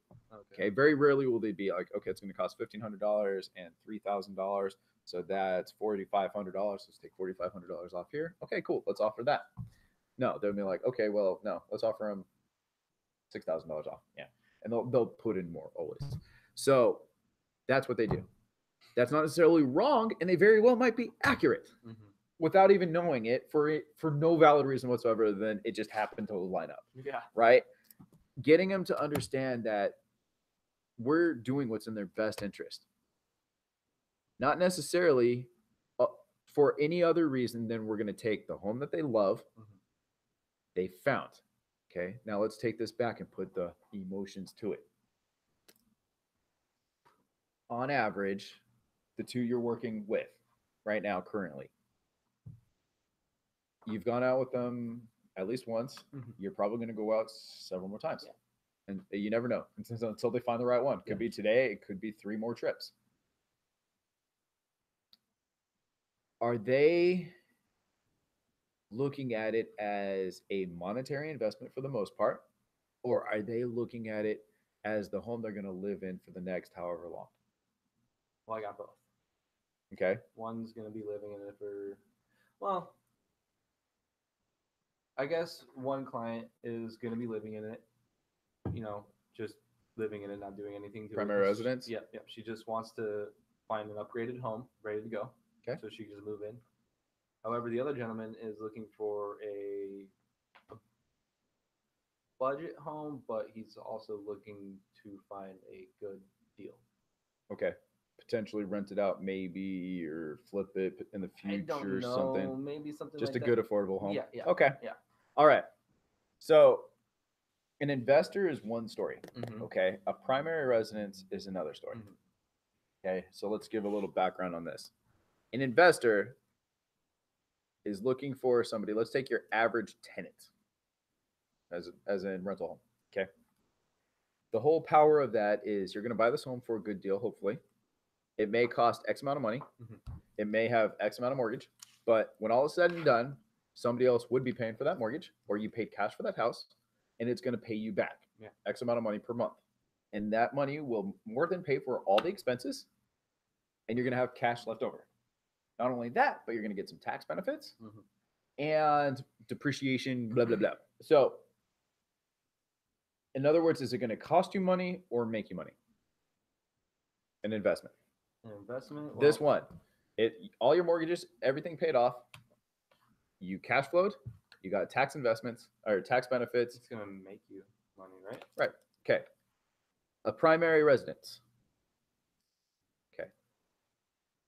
Okay. Very rarely will they be like, okay, it's going to cost $1,500 and $3,000. So that's $4,500. Let's take $4,500 off here. Okay, cool. Let's offer that. No, they'll be like, okay, well, no, let's offer them $6,000 off. Yeah. And they'll put in more always. So that's what they do. That's not necessarily wrong, and they very well might be accurate without even knowing it for no valid reason whatsoever than it just happened to line up. Yeah. Right? Getting them to understand that we're doing what's in their best interest. Not necessarily for any other reason than we're going to take the home that they love, they found. Okay, now let's take this back and put the emotions to it. On average, the two you're working with right now, currently, you've gone out with them at least once. You're probably going to go out several more times. Yeah. And you never know until they find the right one. Could be today, it could be 3 more trips. Are they looking at it as a monetary investment for the most part, or are they looking at it as the home they're going to live in for the next however long? Well, I got both. Okay. One's going to be living in it for, well, I guess one client is going to be living in it, just living in it, not doing anything to Primary residence? Yep. She just wants to find an upgraded home ready to go. Okay. So she can just move in. However, the other gentleman is looking for a budget home, but he's also looking to find a good deal. Okay. Potentially rent it out, maybe, or flip it in the future. I don't know. Something. Maybe something Just like a that. good affordable home. Yeah. Okay. Yeah. All right. So an investor is one story. Mhm. Okay. A primary residence is another story. Okay. So let's give a little background on this. An investor is looking for somebody. Let's take your average tenant as in rental home. Okay. The whole power of that is you're going to buy this home for a good deal, hopefully. It may cost X amount of money. It may have X amount of mortgage. But when all is said and done, somebody else would be paying for that mortgage, or you paid cash for that house, and it's going to pay you back X amount of money per month. And that money will more than pay for all the expenses, and you're going to have cash left over. Not only that, but you're going to get some tax benefits and depreciation, blah, blah, blah. So, in other words, is it going to cost you money or make you money? An investment. An investment? Well, this one, all your mortgages, everything paid off. You cash flowed. You got tax investments or tax benefits. It's going to make you money, right? Right. Okay. A primary residence. Okay.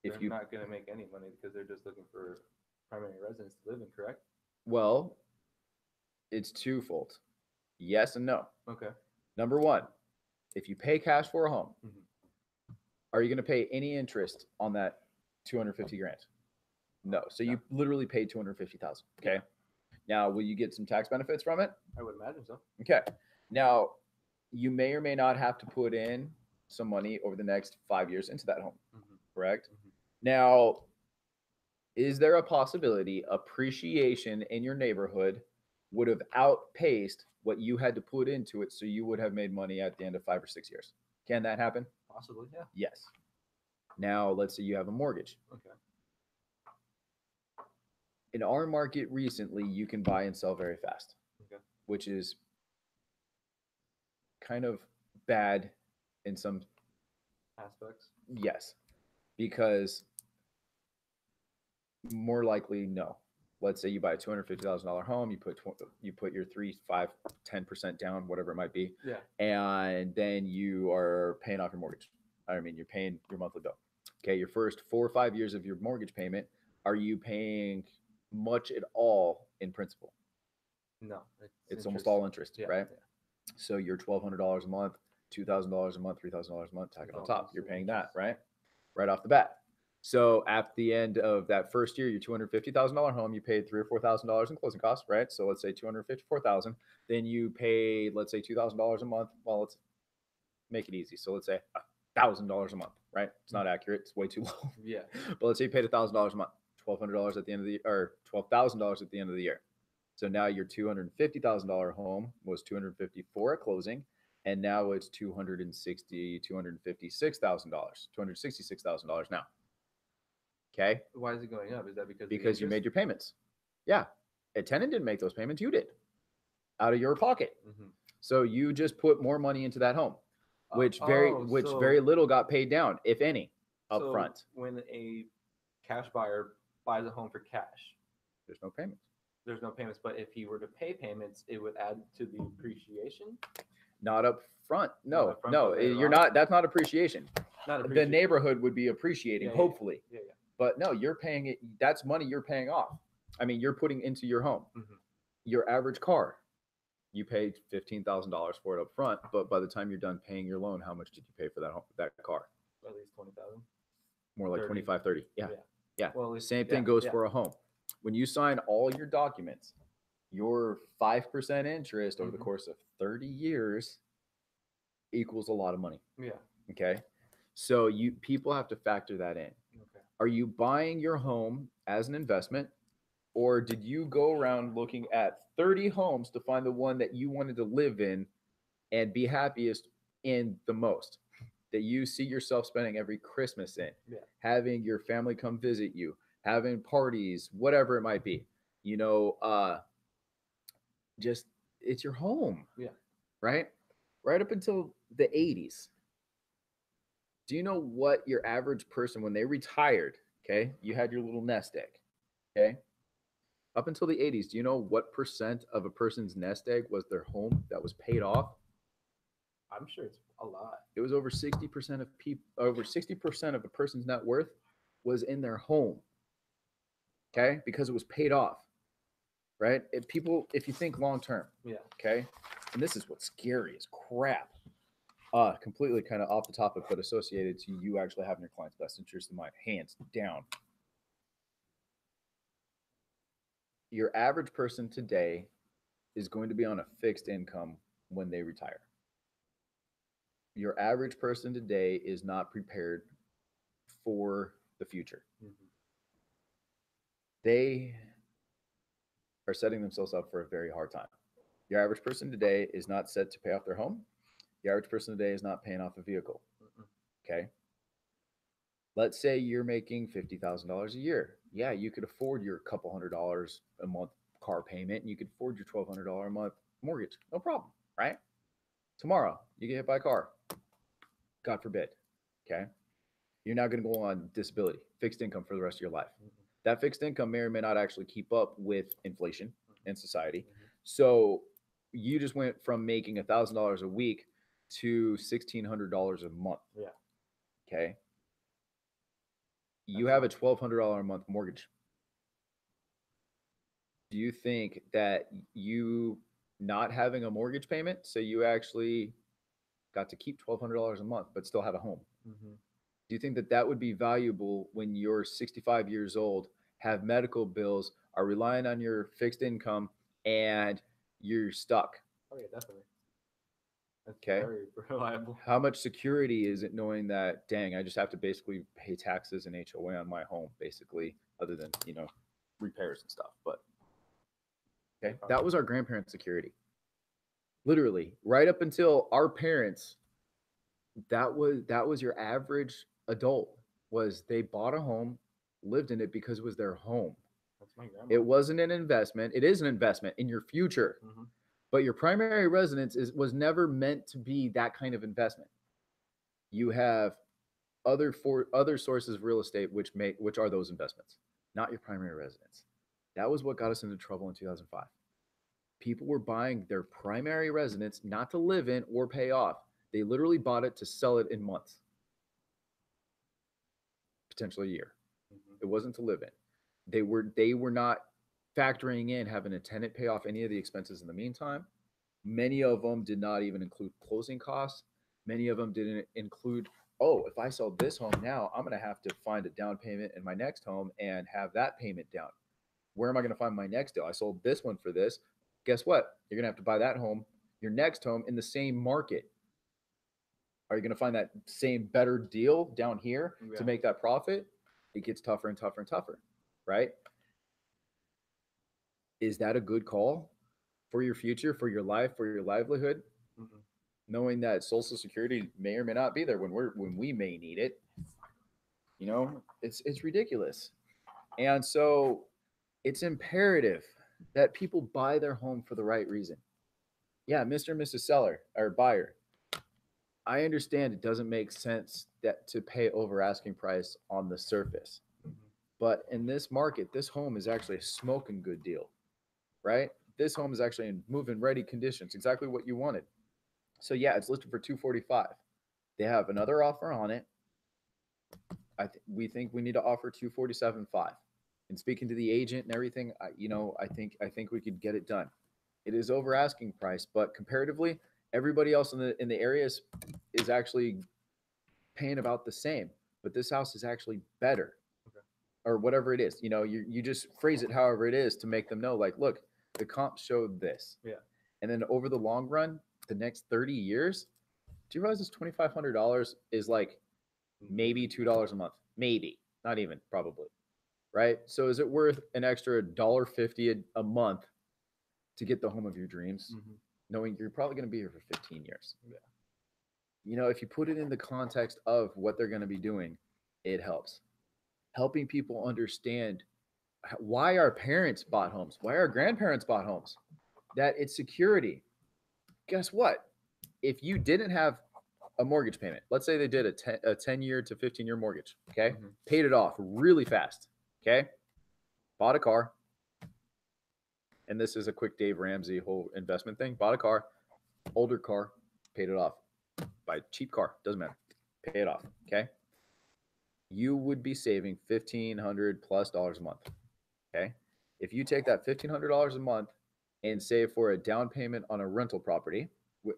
They're not going to make any money because they're just looking for primary residence to live in, correct? Well, it's twofold. Yes and no. Okay. Number one, if you pay cash for a home, are you going to pay any interest on that 250 grand? No. So you literally paid 250,000. Okay. Now, will you get some tax benefits from it? I would imagine so. Okay. Now, you may or may not have to put in some money over the next 5 years into that home. Correct? Now, is there a possibility appreciation in your neighborhood would have outpaced what you had to put into it, so you would have made money at the end of 5 or 6 years? Can that happen? Possibly, yeah. Yes. Now, let's say you have a mortgage. Okay. In our market recently, you can buy and sell very fast, which is kind of bad in some aspects. Yes, because more likely, no. Let's say you buy a $250,000 home, you put your 3, 5, 10% down, whatever it might be, and then you are paying off your mortgage. I mean, you're paying your monthly bill. Okay, your first 4 or 5 years of your mortgage payment, are you paying much at all in principal? No, it's almost all interest, right? Yeah. So you're $1,200 a month, $2,000 a month, $3,000 a month, tack it on top. You're paying that, right? Right off the bat. So at the end of that first year, your $250,000 home, you paid $3,000 or $4,000 in closing costs, right? So let's say 254,000. Then you paid, let's say, $2,000 a month. Well, let's make it easy. So let's say $1,000 a month, right? It's not accurate. It's way too low. Yeah. But let's say you paid $1,000 a month, $1,200 at the end of the, or $12,000 at the end of the year. So now your $250,000 home was 254 at closing, and now it's $266,000 now. Okay. Why is it going up? Is that because Because you made your payments. Yeah. A tenant didn't make those payments. You did out of your pocket. Mm-hmm. So you just put more money into that home, which very little got paid down, if any, up front. When a cash buyer buys a home for cash, There's no payments. there's no payments. But if he were to pay payments, it would add to the appreciation. Not up front. No, Not up front, no, but later you're on. not. That's not appreciation. Not The appreciation. neighborhood would be appreciating, Yeah, hopefully. Yeah. But no, you're paying it. That's money you're paying off. I mean, you're putting into your home. Mhm. Your average car, you paid $15,000 for it up front, but by the time you're done paying your loan, how much did you pay for that car? At least 20,000. More like 30. 25, 30. Yeah. Well, at least, Same thing goes for a home. When you sign all your documents, your 5% interest over the Mhm. course of 30 years equals a lot of money. Yeah. Okay. So people have to factor that in. Okay. Are you buying your home as an investment, or did you go around looking at 30 homes to find the one that you wanted to live in and be happiest in the most, that you see yourself spending every Christmas in, having your family come visit you, having parties, whatever it might be, just it's your home. Right up until the 80s. Do you know what your average person, when they retired, okay, you had your little nest egg, okay, up until the 80s, do you know what percent of a person's nest egg was their home that was paid off? I'm sure it's a lot. It was over 60% of people, over 60% of a person's net worth was in their home, okay, because it was paid off, right? If you think long term, okay, and this is what's scary as crap. Completely kind of off the topic, but associated to you actually having your client's best interest in mind, hands down. Your average person today is going to be on a fixed income when they retire. Your average person today is not prepared for the future. Mm-hmm. They are setting themselves up for a very hard time. Your average person today is not set to pay off their home. The average person today is not paying off a vehicle. Okay. Let's say you're making $50,000 a year. Yeah, you could afford your couple $100 a month car payment, and you could afford your $1,200 a month mortgage. No problem, right? Tomorrow, you get hit by a car. God forbid. Okay. You're now going to go on disability, fixed income for the rest of your life. That fixed income may or may not actually keep up with inflation in society. So you just went from making $1,000 a week to $1,600 a month. Okay. You have a $1,200 a month mortgage. Do you think that you not having a mortgage payment, so you actually got to keep $1,200 a month, but still have a home? Do you think that would be valuable when you're 65 years old, have medical bills, are relying on your fixed income, and you're stuck? Oh yeah, definitely. That's okay. Very reliable. How much security is it knowing that, dang, I just have to basically pay taxes and HOA on my home, basically, other than, repairs and stuff. But okay, that was our grandparents' security. Literally, right up until our parents, that was your average adult, was they bought a home, lived in it because it was their home. That's my grandma. It wasn't an investment. It is an investment in your future. But your primary residence was never meant to be that kind of investment. You have other sources of real estate which are those investments, not your primary residence. That was what got us into trouble in 2005. People were buying their primary residence not to live in or pay off. They literally bought it to sell it in months, potentially a year. It wasn't to live in. They were not factoring in having a tenant pay off any of the expenses in the meantime. Many of them did not even include closing costs. Many of them didn't include oh, if I sell this home now, I'm going to have to find a down payment in my next home and have that payment down. Where am I going to find my next deal? I sold this one for this. Guess what? You're going to have to buy that home, your next home in the same market. Are you going to find that same better deal down here to make that profit? It gets tougher and tougher and tougher, right? Is that a good call for your future, for your life, for your livelihood? Mm-hmm. Knowing that Social Security may or may not be there when we may need it. You know, it's ridiculous. And so it's imperative that people buy their home for the right reason. Yeah, Mr. and Mrs. Seller or buyer, I understand it doesn't make sense that to pay over asking price on the surface. Mm-hmm. But in this market, this home is actually a smoking good deal, right? This home is actually in move-in ready conditions, exactly what you wanted. So yeah, it's listed for 245. They have another offer on it. We think we need to offer 247.5. And speaking to the agent and everything, I think we could get it done. It is over asking price, but comparatively, everybody else in the area is actually paying about the same. But this house is actually better, Okay. or whatever it is. You just phrase it however it is to make them know, like, look, the comps showed this. Yeah. And then over the long run, the next 30 years, do you realize this $2,500 is like maybe $2 a month? Maybe, not even, probably. Right? So is it worth an extra $1.50 a month to get the home of your dreams, Mm-hmm. knowing you're probably going to be here for 15 years? Yeah. If you put it in the context of what they're going to be doing, it helps. Helping people understand why our parents bought homes, why our grandparents bought homes, that it's security. Guess what? If you didn't have a mortgage payment, let's say they did a 10-year to 15-year mortgage, okay? Mm-hmm. Paid it off really fast, okay? Bought a car. And this is a quick Dave Ramsey whole investment thing. Bought a car, older car, paid it off. Buy a cheap car, doesn't matter. Pay it off, okay? You would be saving $1,500 plus a month, okay? If you take that $1,500 a month and save for a down payment on a rental property,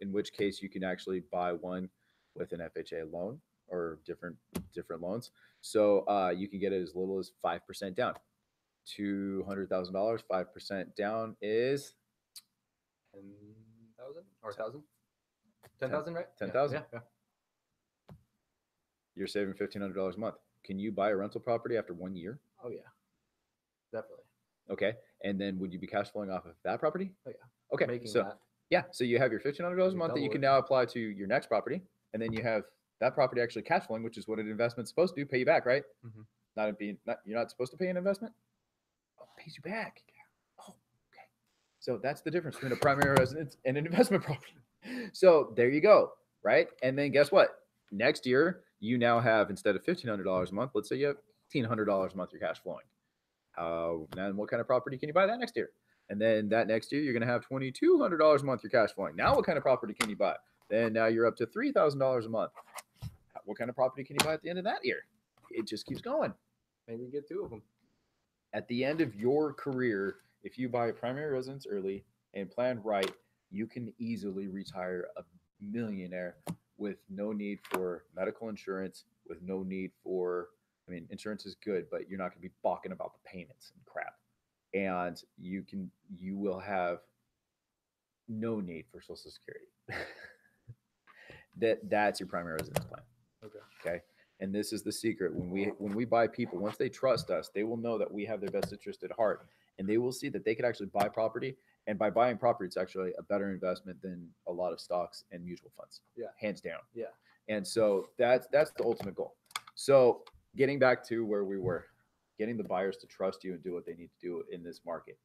in which case you can actually buy one with an FHA loan or different loans. So you can get it as little as 5% down. $200,000, 5% down is 10,000 or 1,000? 10,000, right? 10,000. Yeah. You're saving $1,500 a month. Can you buy a rental property after 1 year? Oh yeah, definitely. Okay, and then would you be cash flowing off of that property? Oh yeah. Okay, Making so that. yeah, so you have your $1,500 a month that you can now apply to your next property, and then you have that property actually cash flowing, which is what an investment's supposed to do, pay you back, right? Mm-hmm. You're not supposed to pay an investment. Oh, it pays you back. Oh, okay. So that's the difference between a primary residence and an investment property. So there you go, right? And then guess what? Next year, you now have, instead of $1,500 a month, let's say you have $1,800 a month you're cash flowing. And what kind of property can you buy that next year? And then that next year, you're going to have $2,200 a month you're cash flowing. Now, what kind of property can you buy? Then now you're up to $3,000 a month. What kind of property can you buy at the end of that year? It just keeps going. Maybe get 2 of them. At the end of your career, if you buy a primary residence early and plan right, you can easily retire a millionaire with no need for medical insurance, with no need for, insurance is good, but you're not going to be balking about the payments and crap. And you will have no need for Social Security. That's your primary residence plan. Okay. And this is the secret. When we buy people, once they trust us, they will know that we have their best interest at heart, and they will see that they could actually buy property. And by buying property, it's actually a better investment than a lot of stocks and mutual funds. Yeah, hands down. Yeah. And so that's the ultimate goal. So getting back to where we were, getting the buyers to trust you and do what they need to do in this market.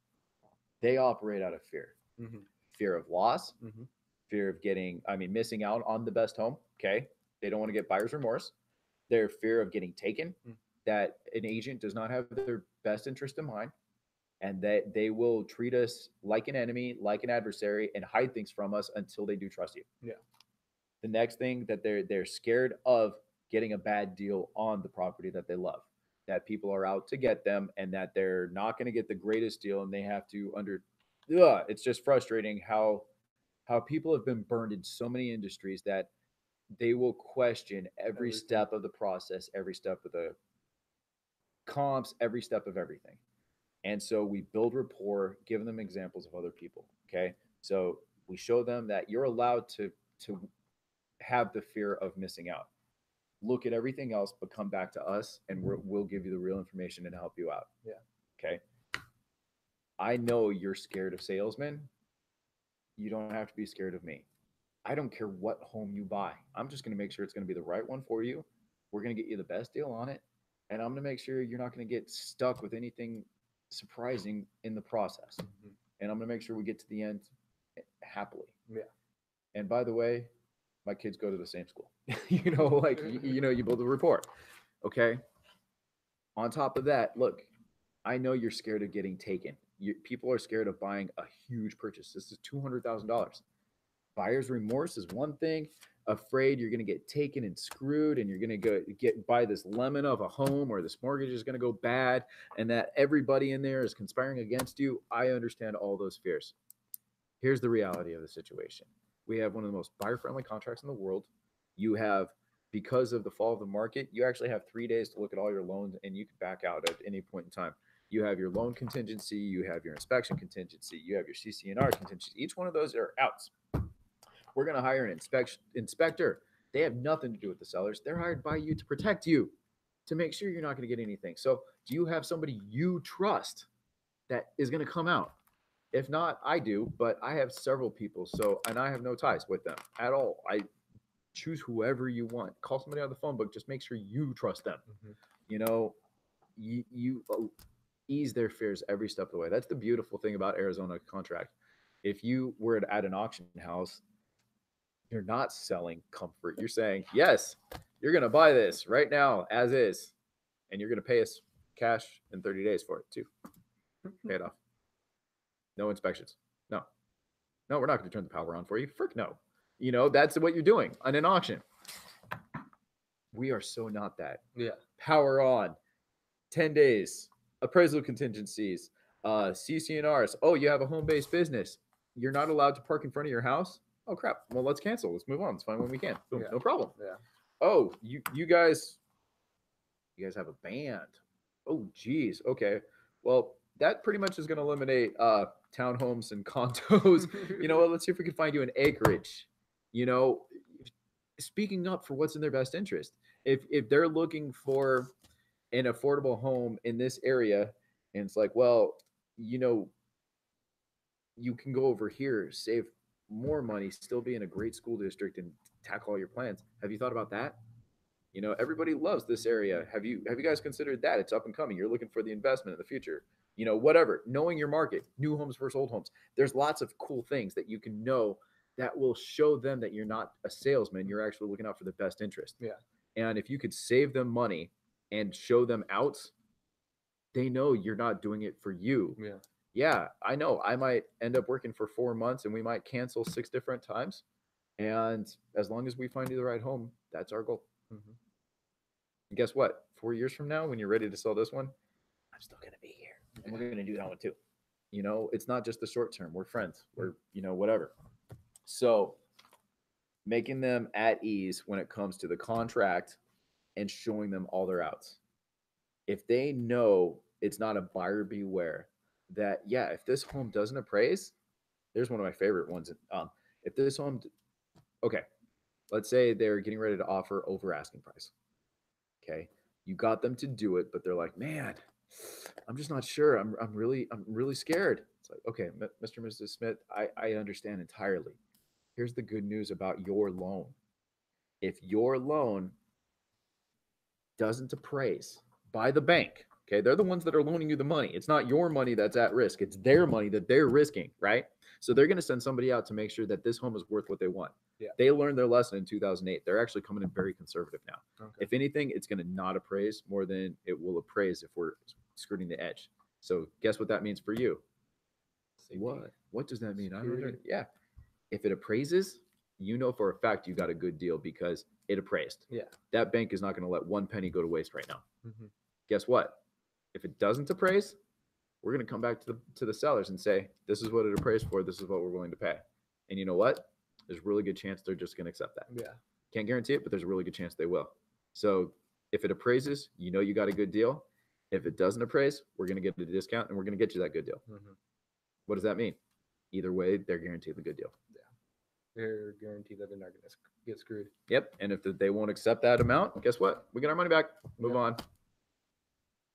They operate out of fear. Mm-hmm. Fear of loss, Mm-hmm. fear of missing out on the best home. Okay. They don't want to get buyer's remorse. Their fear of getting taken, that an agent does not have their best interest in mind, and that they will treat us like an enemy, like an adversary, and hide things from us until they do trust you. Yeah. The next thing, that they're scared of getting a bad deal on the property that they love, that people are out to get them, and that they're not going to get the greatest deal, and they have to it's just frustrating how people have been burned in so many industries that They will question every Everything. step of the process, every step of the comps, every step of everything. And so we build rapport, giving them examples of other people. Okay. So we show them that you're allowed to have the fear of missing out. Look at everything else, but come back to us and we'll give you the real information and help you out. Yeah. Okay. I know you're scared of salesmen. You don't have to be scared of me. I don't care what home you buy. I'm just going to make sure it's going to be the right one for you. We're going to get you the best deal on it. And I'm going to make sure you're not going to get stuck with anything surprising in the process. Mm-hmm. And I'm going to make sure we get to the end happily. Yeah. And by the way, my kids go to the same school. Like, you build a rapport. Okay. On top of that, look, I know you're scared of getting taken. People are scared of buying a huge purchase. This is $200,000. Buyer's remorse is one thing. Afraid you're going to get taken and screwed, and you're going to buy this lemon of a home, or this mortgage is going to go bad, and that everybody in there is conspiring against you. I understand all those fears. Here's the reality of the situation. We have one of the most buyer-friendly contracts in the world. You have, because of the fall of the market, you actually have 3 days to look at all your loans, and you can back out at any point in time. You have your loan contingency, you have your inspection contingency, you have your CC&R contingency. Each one of those are outs. We're going to hire an inspector. They have nothing to do with the sellers. They're hired by you to protect you, to make sure you're not going to get anything. So do you have somebody you trust that is going to come out? If not, I do, but I have several people. So, and I have no ties with them at all. I choose whoever you want. Call somebody out of the phone book. Just make sure you trust them. Mm-hmm. You ease their fears every step of the way. That's the beautiful thing about Arizona contract. If you were at an auction house, you're not selling comfort. You're saying, yes, you're going to buy this right now as is, and you're going to pay us cash in 30 days for it too. Pay it off. No inspections. No, we're not going to turn the power on for you. Frick no. That's what you're doing on an auction. We are so not that. Yeah. Power on. 10 days. Appraisal contingencies. CC&Rs. Oh, you have a home-based business. You're not allowed to park in front of your house? Oh, crap. Well, let's cancel. Let's move on. Let's find when we can. Boom. Yeah. No problem. Yeah. Oh, you guys have a band. Oh, geez. Okay. Well, that pretty much is going to eliminate townhomes and condos. You know what? Let's see if we can find you an acreage. Speaking up for what's in their best interest. If they're looking for an affordable home in this area, and it's like, well, you can go over here, save more money, still be in a great school district, and tackle all your plans. Have you thought about that? Everybody loves this area. Have you guys considered that? It's up and coming. You're looking for the investment in the future. Whatever. Knowing your market, new homes versus old homes. There's lots of cool things that you can know that will show them that you're not a salesman. You're actually looking out for the best interest. Yeah. And if you could save them money and show them outs, they know you're not doing it for you. Yeah. Yeah, I know. I might end up working for 4 months, and we might cancel 6 different times. And as long as we find you the right home, that's our goal. Mm-hmm. And guess what? 4 years from now, when you're ready to sell this one, I'm still going to be here. And we're going to do that one too. It's not just the short term. We're friends. We're, whatever. So making them at ease when it comes to the contract and showing them all their outs. If they know it's not a buyer beware, that, yeah, if this home doesn't appraise, there's one of my favorite ones. If this home, okay, let's say they're getting ready to offer over asking price. Okay. You got them to do it, but they're like, man, I'm just not sure. I'm really scared. It's like, okay, Mr. and Mrs. Smith, I understand entirely. Here's the good news about your loan. If your loan doesn't appraise by the bank, okay, they're the ones that are loaning you the money. It's not your money that's at risk. It's their money that they're risking, right? So they're going to send somebody out to make sure that this home is worth what they want. Yeah. They learned their lesson in 2008. They're actually coming in very conservative now. Okay. If anything, it's going to not appraise more than it will appraise if we're skirting the edge. So guess what that means for you? What does that mean? I don't know. Yeah. If it appraises, for a fact you got a good deal because it appraised. Yeah. That bank is not going to let one penny go to waste right now. Mm-hmm. Guess what? If it doesn't appraise, we're going to come back to the sellers and say, this is what it appraised for. This is what we're willing to pay. And you know what? There's a really good chance they're just going to accept that. Yeah. Can't guarantee it, but there's a really good chance they will. So if it appraises, you know you got a good deal. If it doesn't appraise, we're going to get a discount and we're going to get you that good deal. Mm-hmm. What does that mean? Either way, they're guaranteed the good deal. They're guaranteed that they're not going to get screwed. Yep. And if they won't accept that amount, guess what? We get our money back. Move on.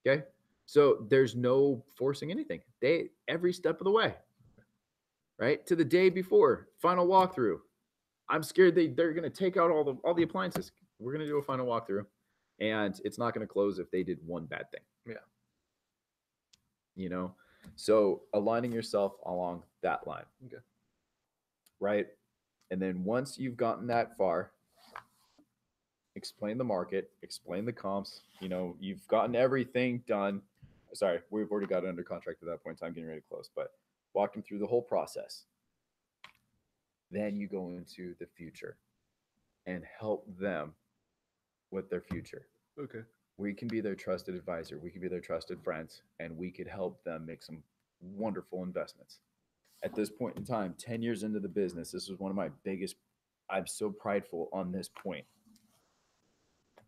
Okay. So there's no forcing anything. They every step of the way. Right? To the day before, final walkthrough. I'm scared they're going to take out all the appliances. We're going to do a final walkthrough, and it's not going to close if they did one bad thing. Yeah. You know? So aligning yourself along that line. Okay. Right? And then once you've gotten that far, explain the market, explain the comps. You know, you've gotten everything done. Sorry, we've already got it under contract at that point in time, getting ready to close, but walk them through the whole process. Then you go into the future and help them with their future. Okay. We can be their trusted advisor. We can be their trusted friends, and we could help them make some wonderful investments. At this point in time, 10 years into the business, this was one of my biggest, I'm so prideful on this point.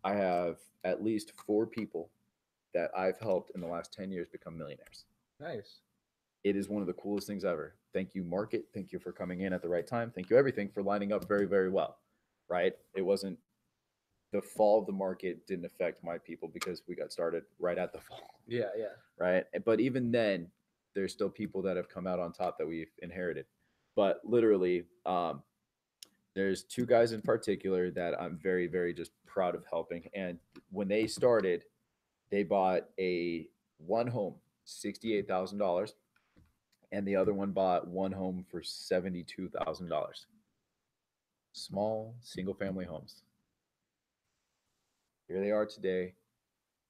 I have at least 4 people that I've helped in the last 10 years become millionaires. Nice. It is one of the coolest things ever. Thank you, market. Thank you for coming in at the right time. Thank you, everything, for lining up very, very well, right? It wasn't the fall of the market didn't affect my people because we got started right at the fall. Yeah. Right. But even then, there's still people that have come out on top that we've inherited. But literally, there's 2 guys in particular that I'm very, very just proud of helping. And when they started, they bought one home, $68,000. And the other one bought one home for $72,000. Small single family homes. Here they are today,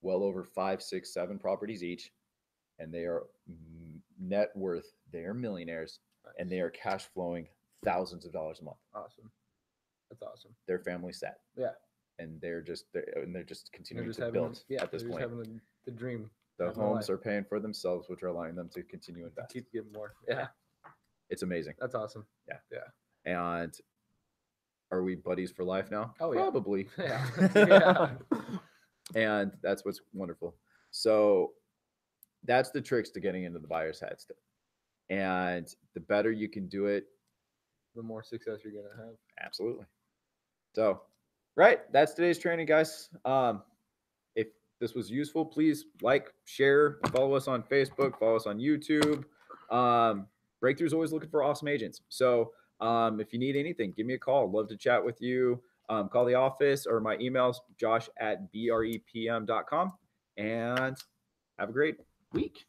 well over 5, 6, 7 properties each. And they are net worth, they are millionaires. Nice. And they are cash flowing thousands of dollars a month. Awesome. That's awesome. Their family set. Yeah. And they're just continuing to build at this point. Having the dream. The homes are paying for themselves, which are allowing them to continue to invest. Keep getting more. Yeah. It's amazing. That's awesome. Yeah. And are we buddies for life now? Oh, yeah. Probably. Yeah. Yeah. And that's what's wonderful. So that's the tricks to getting into the buyer's heads. And the better you can do it, the more success you're going to have. Absolutely. So, right. That's today's training, guys. If this was useful, please like, share, follow us on Facebook, follow us on YouTube. Breakthrough's always looking for awesome agents. So if you need anything, give me a call. Love to chat with you. Call the office, or my email's josh@brepm.com. And have a great week.